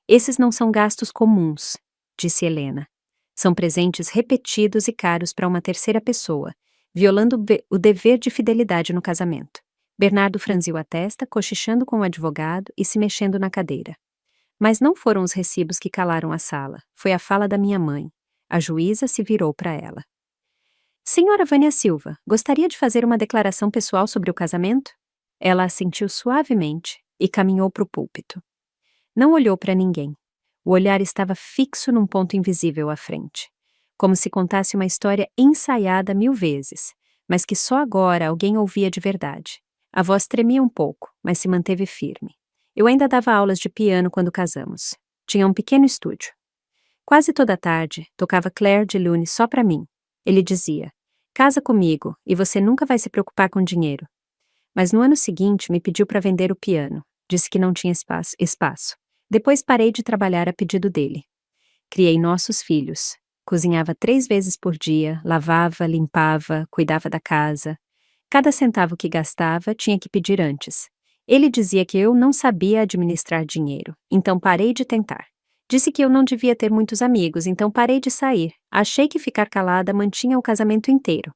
Esses não são gastos comuns, disse Helena. São presentes repetidos e caros para uma terceira pessoa, violando o dever de fidelidade no casamento. Bernardo franziu a testa, cochichando com o advogado e se mexendo na cadeira. Mas não foram os recibos que calaram a sala, foi a fala da minha mãe. A juíza se virou para ela. Senhora Vânia Silva, gostaria de fazer uma declaração pessoal sobre o casamento? Ela assentiu suavemente e caminhou para o púlpito. Não olhou para ninguém. O olhar estava fixo num ponto invisível à frente, como se contasse uma história ensaiada 1000 vezes, mas que só agora alguém ouvia de verdade. A voz tremia um pouco, mas se manteve firme. Eu ainda dava aulas de piano quando casamos. Tinha um pequeno estúdio. Quase toda tarde, tocava Claire de Lune só para mim. Ele dizia, casa comigo e você nunca vai se preocupar com dinheiro. Mas no ano seguinte me pediu para vender o piano. Disse que não tinha espaço. Depois parei de trabalhar a pedido dele. Criei nossos filhos. Cozinhava 3 vezes por dia, lavava, limpava, cuidava da casa. Cada centavo que gastava tinha que pedir antes. Ele dizia que eu não sabia administrar dinheiro, então parei de tentar. Disse que eu não devia ter muitos amigos, então parei de sair. Achei que ficar calada mantinha o casamento inteiro.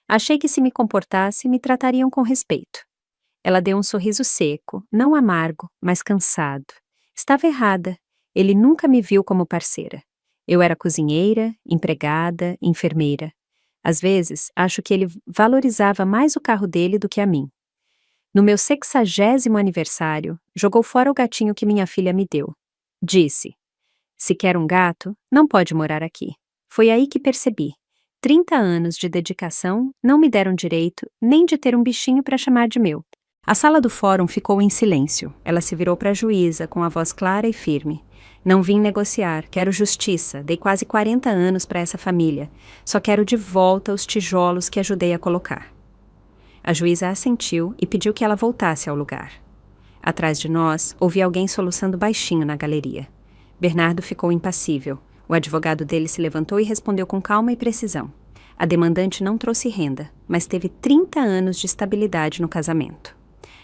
Achei que se me comportasse, me tratariam com respeito. Ela deu um sorriso seco, não amargo, mas cansado. Estava errada. Ele nunca me viu como parceira. Eu era cozinheira, empregada, enfermeira. Às vezes, acho que ele valorizava mais o carro dele do que a mim. No meu 60º aniversário, jogou fora o gatinho que minha filha me deu. Disse, se quer um gato, não pode morar aqui. Foi aí que percebi. 30 anos de dedicação não me deram direito nem de ter um bichinho para chamar de meu. A sala do fórum ficou em silêncio. Ela se virou para a juíza com a voz clara e firme. Não vim negociar, quero justiça. Dei quase 40 anos para essa família. Só quero de volta os tijolos que ajudei a colocar. A juíza assentiu e pediu que ela voltasse ao lugar. Atrás de nós, ouvi alguém soluçando baixinho na galeria. Bernardo ficou impassível. O advogado dele se levantou e respondeu com calma e precisão. A demandante não trouxe renda, mas teve 30 anos de estabilidade no casamento.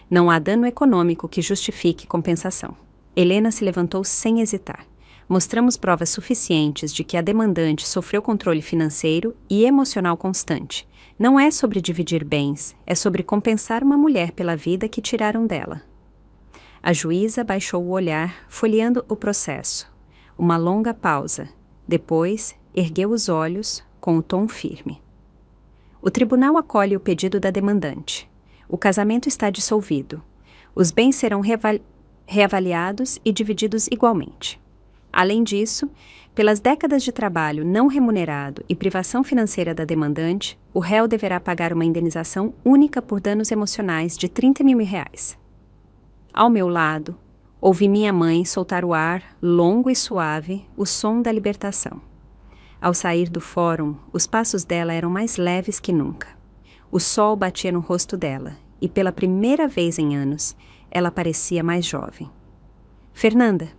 Não há dano econômico que justifique compensação. Helena se levantou sem hesitar. Mostramos provas suficientes de que a demandante sofreu controle financeiro e emocional constante. Não é sobre dividir bens, é sobre compensar uma mulher pela vida que tiraram dela. A juíza baixou o olhar, folheando o processo. Uma longa pausa. Depois, ergueu os olhos, com o tom firme. O tribunal acolhe o pedido da demandante. O casamento está dissolvido. Os bens serão reavaliados e divididos igualmente. Além disso, pelas décadas de trabalho não remunerado e privação financeira da demandante, o réu deverá pagar uma indenização única por danos emocionais de R$30 mil. Ao meu lado, ouvi minha mãe soltar o ar, longo e suave, o som da libertação. Ao sair do fórum, os passos dela eram mais leves que nunca. O sol batia no rosto dela, e pela primeira vez em anos, ela parecia mais jovem. Fernanda,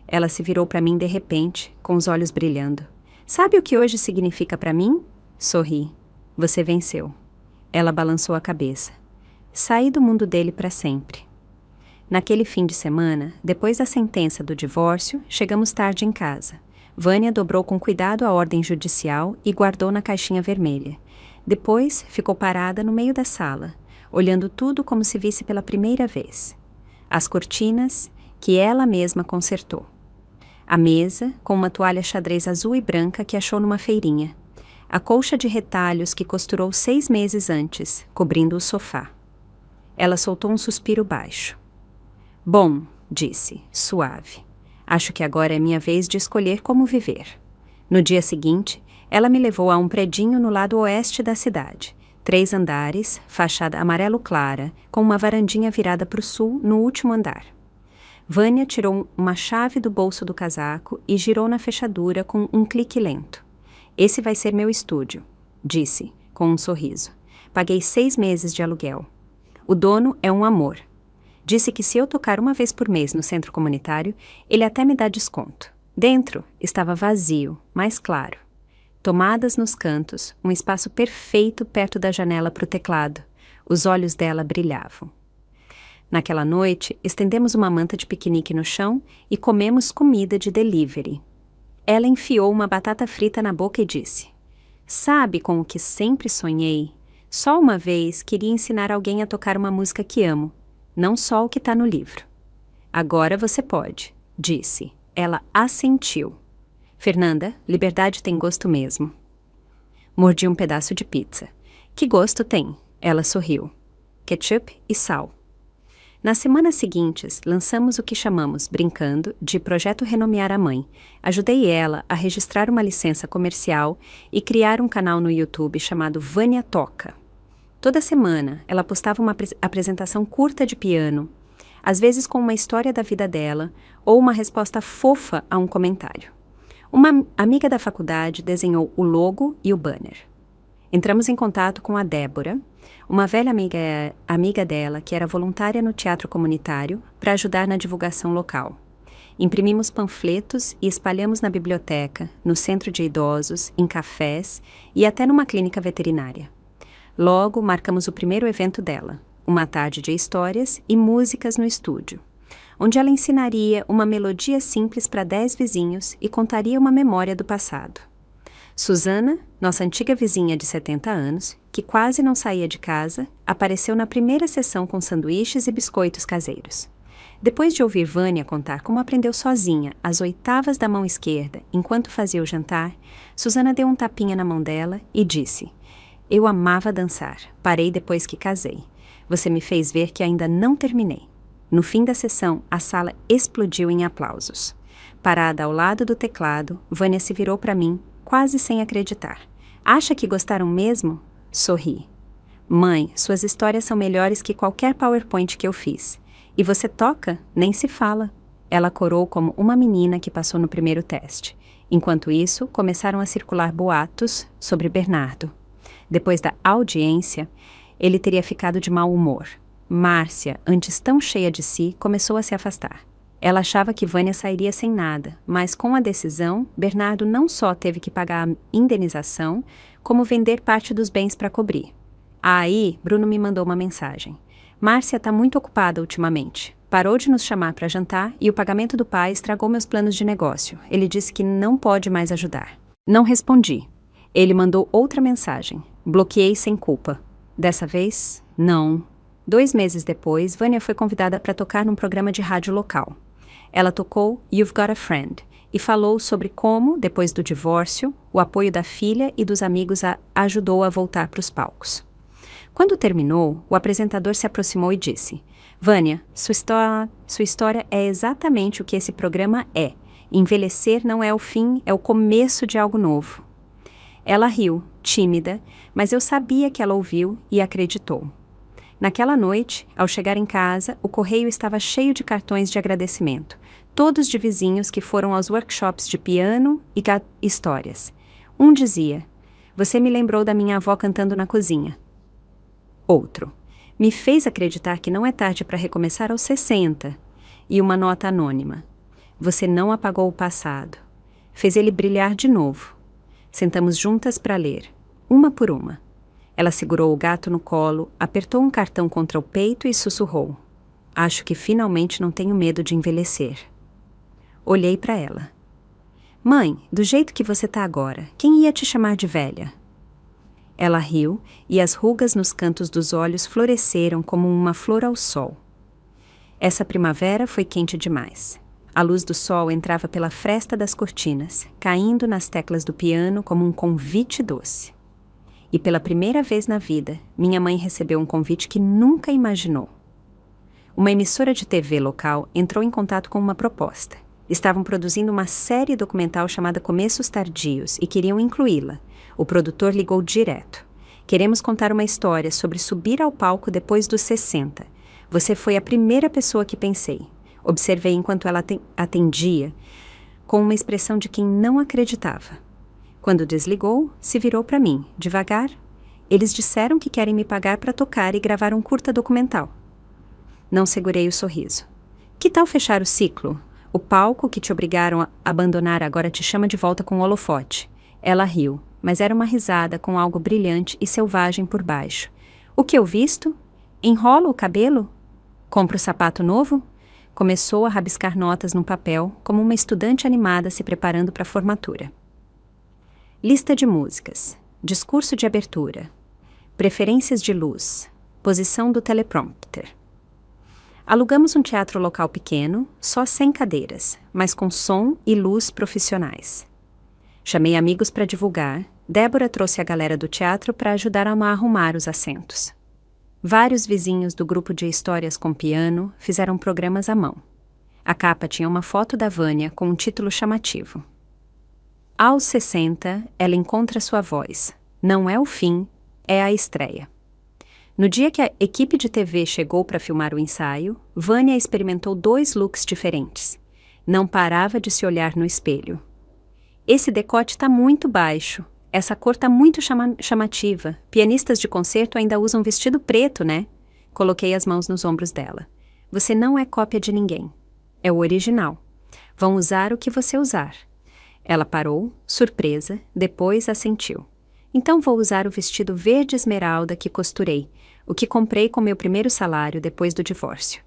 ela se virou para mim de repente, com os olhos brilhando. Sabe o que hoje significa para mim? Sorri. Você venceu. Ela balançou a cabeça. Saí do mundo dele para sempre. Naquele fim de semana, depois da sentença do divórcio, chegamos tarde em casa. Vânia dobrou com cuidado a ordem judicial e guardou na caixinha vermelha. Depois, ficou parada no meio da sala, olhando tudo como se visse pela primeira vez. As cortinas, que ela mesma consertou. A mesa, com uma toalha xadrez azul e branca que achou numa feirinha. A colcha de retalhos que costurou 6 meses antes, cobrindo o sofá. Ela soltou um suspiro baixo. Bom, disse, suave. Acho que agora é minha vez de escolher como viver. No dia seguinte, ela me levou a um predinho no lado oeste da cidade. 3 andares, fachada amarelo clara, com uma varandinha virada para o sul no último andar. Vânia tirou uma chave do bolso do casaco e girou na fechadura com um clique lento. Esse vai ser meu estúdio, disse, com um sorriso. Paguei 6 meses de aluguel. O dono é um amor. Disse que se eu tocar uma vez por mês no centro comunitário, ele até me dá desconto. Dentro estava vazio, mais claro. Tomadas nos cantos, um espaço perfeito perto da janela para o teclado. Os olhos dela brilhavam. Naquela noite, estendemos uma manta de piquenique no chão e comemos comida de delivery. Ela enfiou uma batata frita na boca e disse: Sabe com o que sempre sonhei? Só uma vez queria ensinar alguém a tocar uma música que amo, não só o que está no livro. Agora você pode, disse. Ela assentiu. Fernanda, liberdade tem gosto mesmo. Mordi um pedaço de pizza. Que gosto tem? Ela sorriu. Ketchup e sal. Nas semanas seguintes, lançamos o que chamamos, brincando, de Projeto Renomear a Mãe. Ajudei ela a registrar uma licença comercial e criar um canal no YouTube chamado Vânia Toca. Toda semana, ela postava uma apresentação curta de piano, às vezes com uma história da vida dela ou uma resposta fofa a um comentário. Uma amiga da faculdade desenhou o logo e o banner. Entramos em contato com a Débora, uma velha amiga dela que era voluntária no teatro comunitário para ajudar na divulgação local. Imprimimos panfletos e espalhamos na biblioteca, no centro de idosos, em cafés e até numa clínica veterinária. Logo, marcamos o primeiro evento dela, uma tarde de histórias e músicas no estúdio, onde ela ensinaria uma melodia simples para 10 vizinhos e contaria uma memória do passado. Susana, nossa antiga vizinha de 70 anos, que quase não saía de casa, apareceu na primeira sessão com sanduíches e biscoitos caseiros. Depois de ouvir Vânia contar como aprendeu sozinha as oitavas da mão esquerda enquanto fazia o jantar, Susana deu um tapinha na mão dela e disse: Eu amava dançar, parei depois que casei. Você me fez ver que ainda não terminei. No fim da sessão, a sala explodiu em aplausos. Parada ao lado do teclado, Vânia se virou para mim, quase sem acreditar. Acha que gostaram mesmo? Sorri. Mãe, suas histórias são melhores que qualquer PowerPoint que eu fiz. E você toca? Nem se fala. Ela corou como uma menina que passou no primeiro teste. Enquanto isso, começaram a circular boatos sobre Bernardo. Depois da audiência, ele teria ficado de mau humor. Márcia, antes tão cheia de si, começou a se afastar. Ela achava que Vânia sairia sem nada, mas com a decisão, Bernardo não só teve que pagar a indenização, como vender parte dos bens para cobrir. Aí, Bruno me mandou uma mensagem. Márcia está muito ocupada ultimamente. Parou de nos chamar para jantar e o pagamento do pai estragou meus planos de negócio. Ele disse que não pode mais ajudar. Não respondi. Ele mandou outra mensagem. Bloqueei sem culpa. Dessa vez, não. 2 meses depois, Vânia foi convidada para tocar num programa de rádio local. Ela tocou You've Got a Friend e falou sobre como, depois do divórcio, o apoio da filha e dos amigos a ajudou a voltar para os palcos. Quando terminou, o apresentador se aproximou e disse: Vânia, sua história é exatamente o que esse programa é. Envelhecer não é o fim, é o começo de algo novo. Ela riu, tímida, mas eu sabia que ela ouviu e acreditou. Naquela noite, ao chegar em casa, o correio estava cheio de cartões de agradecimento, todos de vizinhos que foram aos workshops de piano e histórias. Um dizia: Você me lembrou da minha avó cantando na cozinha. Outro: Me fez acreditar que não é tarde para recomeçar aos 60. E uma nota anônima: Você não apagou o passado. Fez ele brilhar de novo. Sentamos juntas para ler, uma por uma. Ela segurou o gato no colo, apertou um cartão contra o peito e sussurrou: Acho que finalmente não tenho medo de envelhecer. Olhei para ela. Mãe, do jeito que você tá agora, quem ia te chamar de velha? Ela riu e as rugas nos cantos dos olhos floresceram como uma flor ao sol. Essa primavera foi quente demais. A luz do sol entrava pela fresta das cortinas, caindo nas teclas do piano como um convite doce. E pela primeira vez na vida, minha mãe recebeu um convite que nunca imaginou. Uma emissora de TV local entrou em contato com uma proposta. Estavam produzindo uma série documental chamada Começos Tardios e queriam incluí-la. O produtor ligou direto. Queremos contar uma história sobre subir ao palco depois dos 60. Você foi a primeira pessoa que pensei. Observei enquanto ela atendia, com uma expressão de quem não acreditava. Quando desligou, se virou para mim, devagar. Eles disseram que querem me pagar para tocar e gravar um curta documental. Não segurei o sorriso. Que tal fechar o ciclo? O palco que te obrigaram a abandonar agora te chama de volta com o holofote. Ela riu, mas era uma risada com algo brilhante e selvagem por baixo. O que eu visto? Enrolo o cabelo? Compro sapato novo? Começou a rabiscar notas num papel, como uma estudante animada se preparando para a formatura. Lista de músicas. Discurso de abertura. Preferências de luz. Posição do teleprompter. Alugamos um teatro local pequeno, só 100 cadeiras, mas com som e luz profissionais. Chamei amigos para divulgar. Débora trouxe a galera do teatro para ajudar a arrumar os assentos. Vários vizinhos do grupo de histórias com piano fizeram programas à mão. A capa tinha uma foto da Vânia com um título chamativo. Aos 60, ela encontra sua voz. Não é o fim, é a estreia. No dia que a equipe de TV chegou para filmar o ensaio, Vânia experimentou 2 looks diferentes. Não parava de se olhar no espelho. Esse decote está muito baixo. Essa cor está muito chamativa. Pianistas de concerto ainda usam vestido preto, né? Coloquei as mãos nos ombros dela. Você não é cópia de ninguém. É o original. Vão usar o que você usar. Ela parou, surpresa, depois assentiu. Então vou usar o vestido verde esmeralda que costurei, o que comprei com meu primeiro salário depois do divórcio.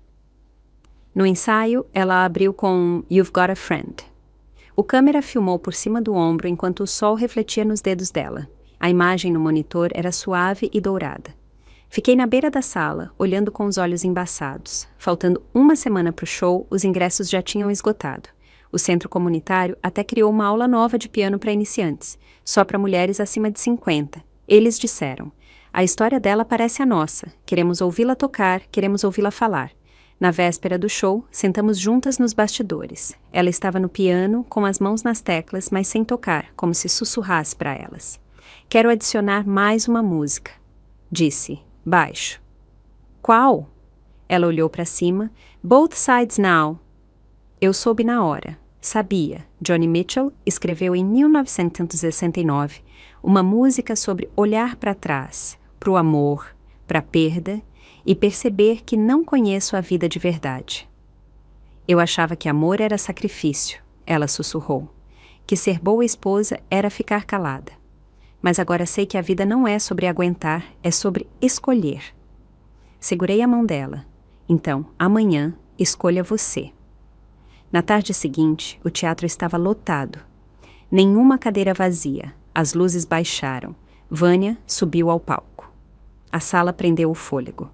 No ensaio, ela abriu com You've Got a Friend. O câmera filmou por cima do ombro enquanto o sol refletia nos dedos dela. A imagem no monitor era suave e dourada. Fiquei na beira da sala, olhando com os olhos embaçados. Faltando uma semana para o show, os ingressos já tinham esgotado. O centro comunitário até criou uma aula nova de piano para iniciantes, só para mulheres acima de 50. Eles disseram: a história dela parece a nossa. Queremos ouvi-la tocar, queremos ouvi-la falar. Na véspera do show, sentamos juntas nos bastidores. Ela estava no piano, com as mãos nas teclas, mas sem tocar, como se sussurrasse para elas. Quero adicionar mais uma música, disse, baixo. Qual? Ela olhou para cima. Both Sides Now. Eu soube na hora. Sabia. Joni Mitchell escreveu em 1969 uma música sobre olhar para trás, para o amor, para a perda, e perceber que não conheço a vida de verdade. Eu achava que amor era sacrifício, ela sussurrou. Que ser boa esposa era ficar calada. Mas agora sei que a vida não é sobre aguentar, é sobre escolher. Segurei a mão dela. Então, amanhã, escolha você. Na tarde seguinte, o teatro estava lotado. Nenhuma cadeira vazia. As luzes baixaram. Vânia subiu ao palco. A sala prendeu o fôlego.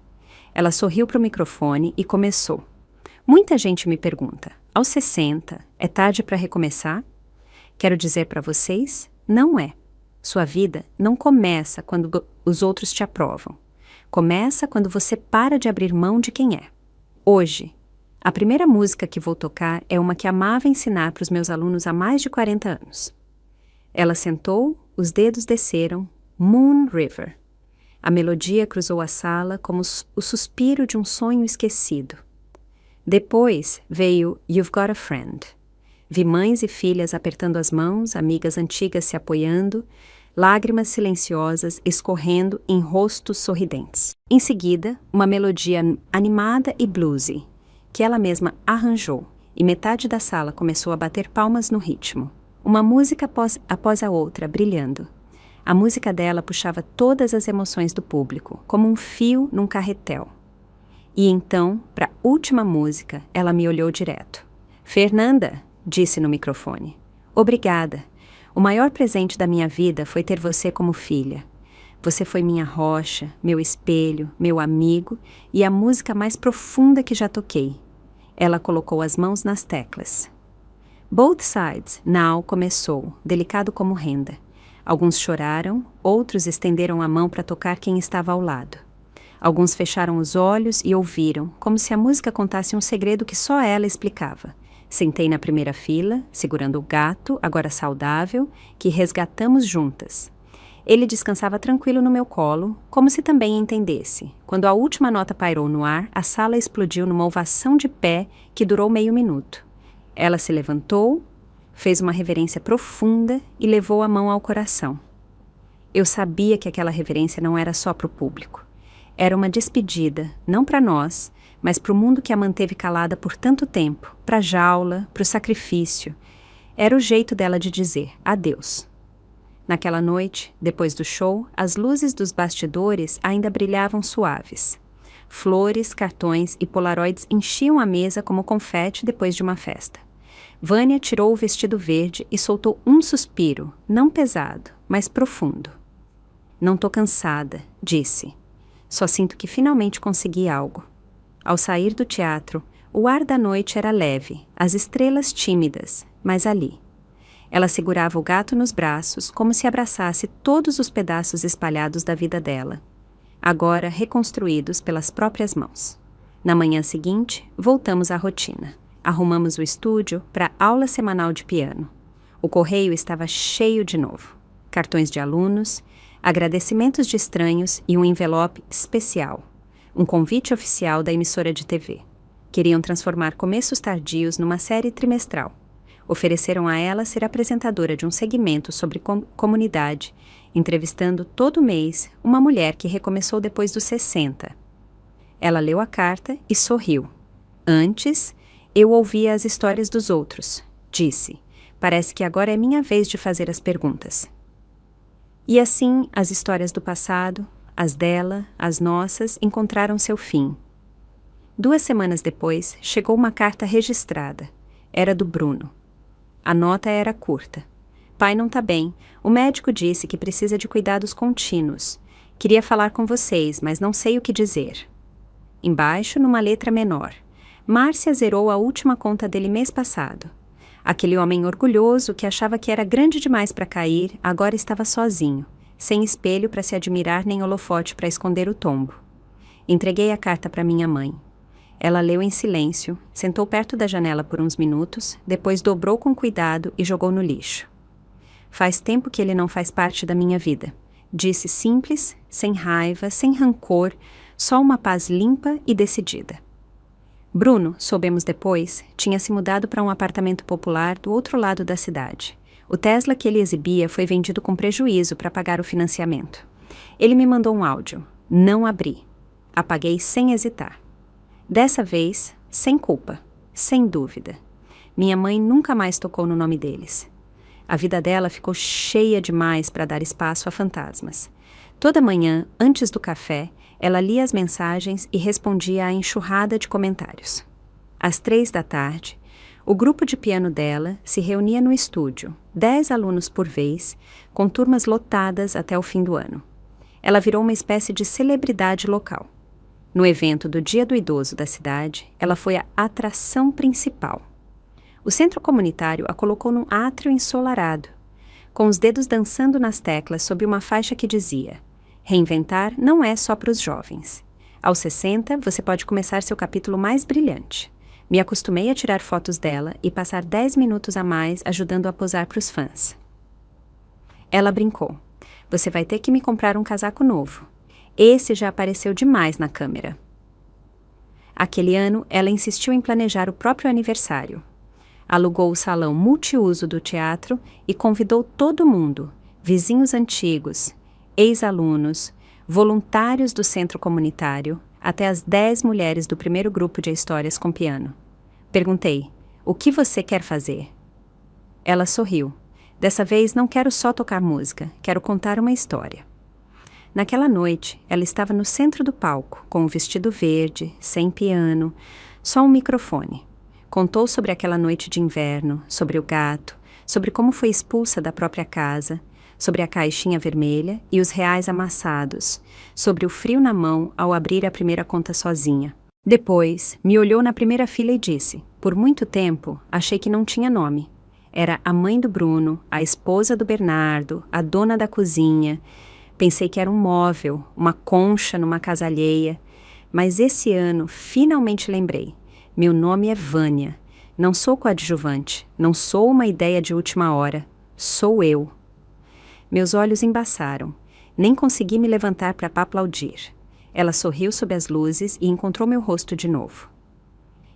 Ela sorriu para o microfone e começou. Muita gente me pergunta, aos 60, é tarde para recomeçar? Quero dizer para vocês, não é. Sua vida não começa quando os outros te aprovam. Começa quando você para de abrir mão de quem é. Hoje, a primeira música que vou tocar é uma que amava ensinar para os meus alunos há mais de 40 anos. Ela sentou, os dedos desceram, Moon River. A melodia cruzou a sala como o suspiro de um sonho esquecido. Depois veio You've Got a Friend. Vi mães e filhas apertando as mãos, amigas antigas se apoiando, lágrimas silenciosas escorrendo em rostos sorridentes. Em seguida, uma melodia animada e bluesy, que ela mesma arranjou, e metade da sala começou a bater palmas no ritmo. Uma música após a outra, brilhando. A música dela puxava todas as emoções do público, como um fio num carretel. E então, para a última música, ela me olhou direto. Fernanda, disse no microfone, Obrigada. O maior presente da minha vida foi ter você como filha. Você foi minha rocha, meu espelho, meu amigo e a música mais profunda que já toquei. Ela colocou as mãos nas teclas. Both Sides Now começou, delicado como renda. Alguns choraram, outros estenderam a mão para tocar quem estava ao lado. Alguns fecharam os olhos e ouviram, como se a música contasse um segredo que só ela explicava. Sentei na primeira fila, segurando o gato, agora saudável, que resgatamos juntas. Ele descansava tranquilo no meu colo, como se também entendesse. Quando a última nota pairou no ar, a sala explodiu numa ovação de pé que durou meio minuto. Ela se levantou, fez uma reverência profunda e levou a mão ao coração. Eu sabia que aquela reverência não era só para o público. Era uma despedida, não para nós, mas para o mundo que a manteve calada por tanto tempo, para a jaula, para o sacrifício. Era o jeito dela de dizer adeus. Naquela noite, depois do show, as luzes dos bastidores ainda brilhavam suaves. Flores, cartões e polaroids enchiam a mesa como confete depois de uma festa. Vânia tirou o vestido verde e soltou um suspiro, não pesado, mas profundo. Não tô cansada, disse. Só sinto que finalmente consegui algo. Ao sair do teatro, o ar da noite era leve, as estrelas tímidas, mas ali. Ela segurava o gato nos braços como se abraçasse todos os pedaços espalhados da vida dela, agora reconstruídos pelas próprias mãos. Na manhã seguinte, voltamos à rotina. Arrumamos o estúdio para a aula semanal de piano. O correio estava cheio de novo. Cartões de alunos, agradecimentos de estranhos e um envelope especial. Um convite oficial da emissora de TV. Queriam transformar Começos Tardios numa série trimestral. Ofereceram a ela ser apresentadora de um segmento sobre comunidade, entrevistando todo mês uma mulher que recomeçou depois dos 60. Ela leu a carta e sorriu. Antes, eu ouvia as histórias dos outros. Disse, parece que agora é minha vez de fazer as perguntas. E assim, as histórias do passado, as dela, as nossas, encontraram seu fim. 2 semanas depois, chegou uma carta registrada. Era do Bruno. A nota era curta. Pai não tá bem. O médico disse que precisa de cuidados contínuos. Queria falar com vocês, mas não sei o que dizer. Embaixo, numa letra menor. Márcia zerou a última conta dele mês passado. Aquele homem orgulhoso que achava que era grande demais para cair, agora estava sozinho, sem espelho para se admirar nem holofote para esconder o tombo. Entreguei a carta para minha mãe. Ela leu em silêncio, sentou perto da janela por uns minutos, depois dobrou com cuidado e jogou no lixo. Faz tempo que ele não faz parte da minha vida. Disse simples, sem raiva, sem rancor, só uma paz limpa e decidida. Bruno, soubemos depois, tinha se mudado para um apartamento popular do outro lado da cidade. O Tesla que ele exibia foi vendido com prejuízo para pagar o financiamento. Ele me mandou um áudio. Não abri. Apaguei sem hesitar. Dessa vez, sem culpa, sem dúvida. Minha mãe nunca mais tocou no nome deles. A vida dela ficou cheia demais para dar espaço a fantasmas. Toda manhã, antes do café, ela lia as mensagens e respondia à enxurrada de comentários. Às 15h, o grupo de piano dela se reunia no estúdio, 10 alunos por vez, com turmas lotadas até o fim do ano. Ela virou uma espécie de celebridade local. No evento do Dia do Idoso da cidade, ela foi a atração principal. O centro comunitário a colocou num átrio ensolarado, com os dedos dançando nas teclas sob uma faixa que dizia: reinventar não é só para os jovens. Aos 60, você pode começar seu capítulo mais brilhante. Me acostumei a tirar fotos dela e passar 10 minutos a mais ajudando a posar para os fãs. Ela brincou: você vai ter que me comprar um casaco novo. Esse já apareceu demais na câmera. Aquele ano, ela insistiu em planejar o próprio aniversário. Alugou o salão multiuso do teatro e convidou todo mundo, vizinhos antigos, ex-alunos, voluntários do centro comunitário, até as 10 mulheres do primeiro grupo de histórias com piano. Perguntei, o que você quer fazer? Ela sorriu. Dessa vez não quero só tocar música, quero contar uma história. Naquela noite, ela estava no centro do palco, com um vestido verde, sem piano, só um microfone. Contou sobre aquela noite de inverno, sobre o gato, sobre como foi expulsa da própria casa, sobre a caixinha vermelha e os reais amassados, sobre o frio na mão ao abrir a primeira conta sozinha. Depois, me olhou na primeira fila e disse: por muito tempo, achei que não tinha nome. Era a mãe do Bruno, a esposa do Bernardo, a dona da cozinha. Pensei que era um móvel, uma concha numa casa alheia. Mas esse ano, finalmente lembrei. Meu nome é Vânia. Não sou coadjuvante, não sou uma ideia de última hora. Sou eu. Meus olhos embaçaram. Nem consegui me levantar para aplaudir. Ela sorriu sob as luzes e encontrou meu rosto de novo.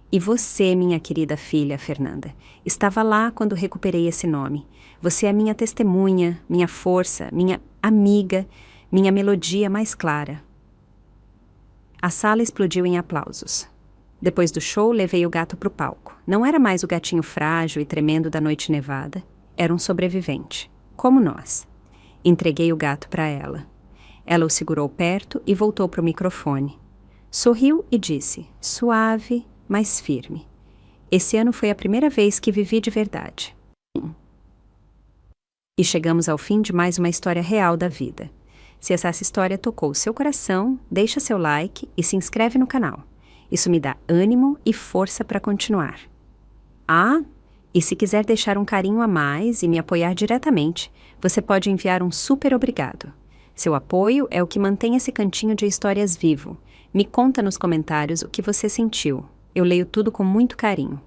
E você, minha querida filha, Fernanda, estava lá quando recuperei esse nome. Você é minha testemunha, minha força, minha amiga, minha melodia mais clara. A sala explodiu em aplausos. Depois do show, levei o gato para o palco. Não era mais o gatinho frágil e tremendo da noite nevada. Era um sobrevivente, como nós. Entreguei o gato para ela. Ela o segurou perto e voltou para o microfone. Sorriu e disse, suave, mas firme. Esse ano foi a primeira vez que vivi de verdade. E chegamos ao fim de mais uma história real da vida. Se essa história tocou seu coração, deixa seu like e se inscreve no canal. Isso me dá ânimo e força para continuar. Ah, e se quiser deixar um carinho a mais e me apoiar diretamente, você pode enviar um super obrigado. Seu apoio é o que mantém esse cantinho de histórias vivo. Me conta nos comentários o que você sentiu. Eu leio tudo com muito carinho.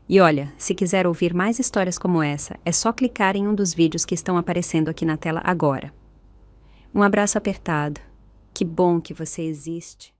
E olha, se quiser ouvir mais histórias como essa, é só clicar em um dos vídeos que estão aparecendo aqui na tela agora. Um abraço apertado. Que bom que você existe.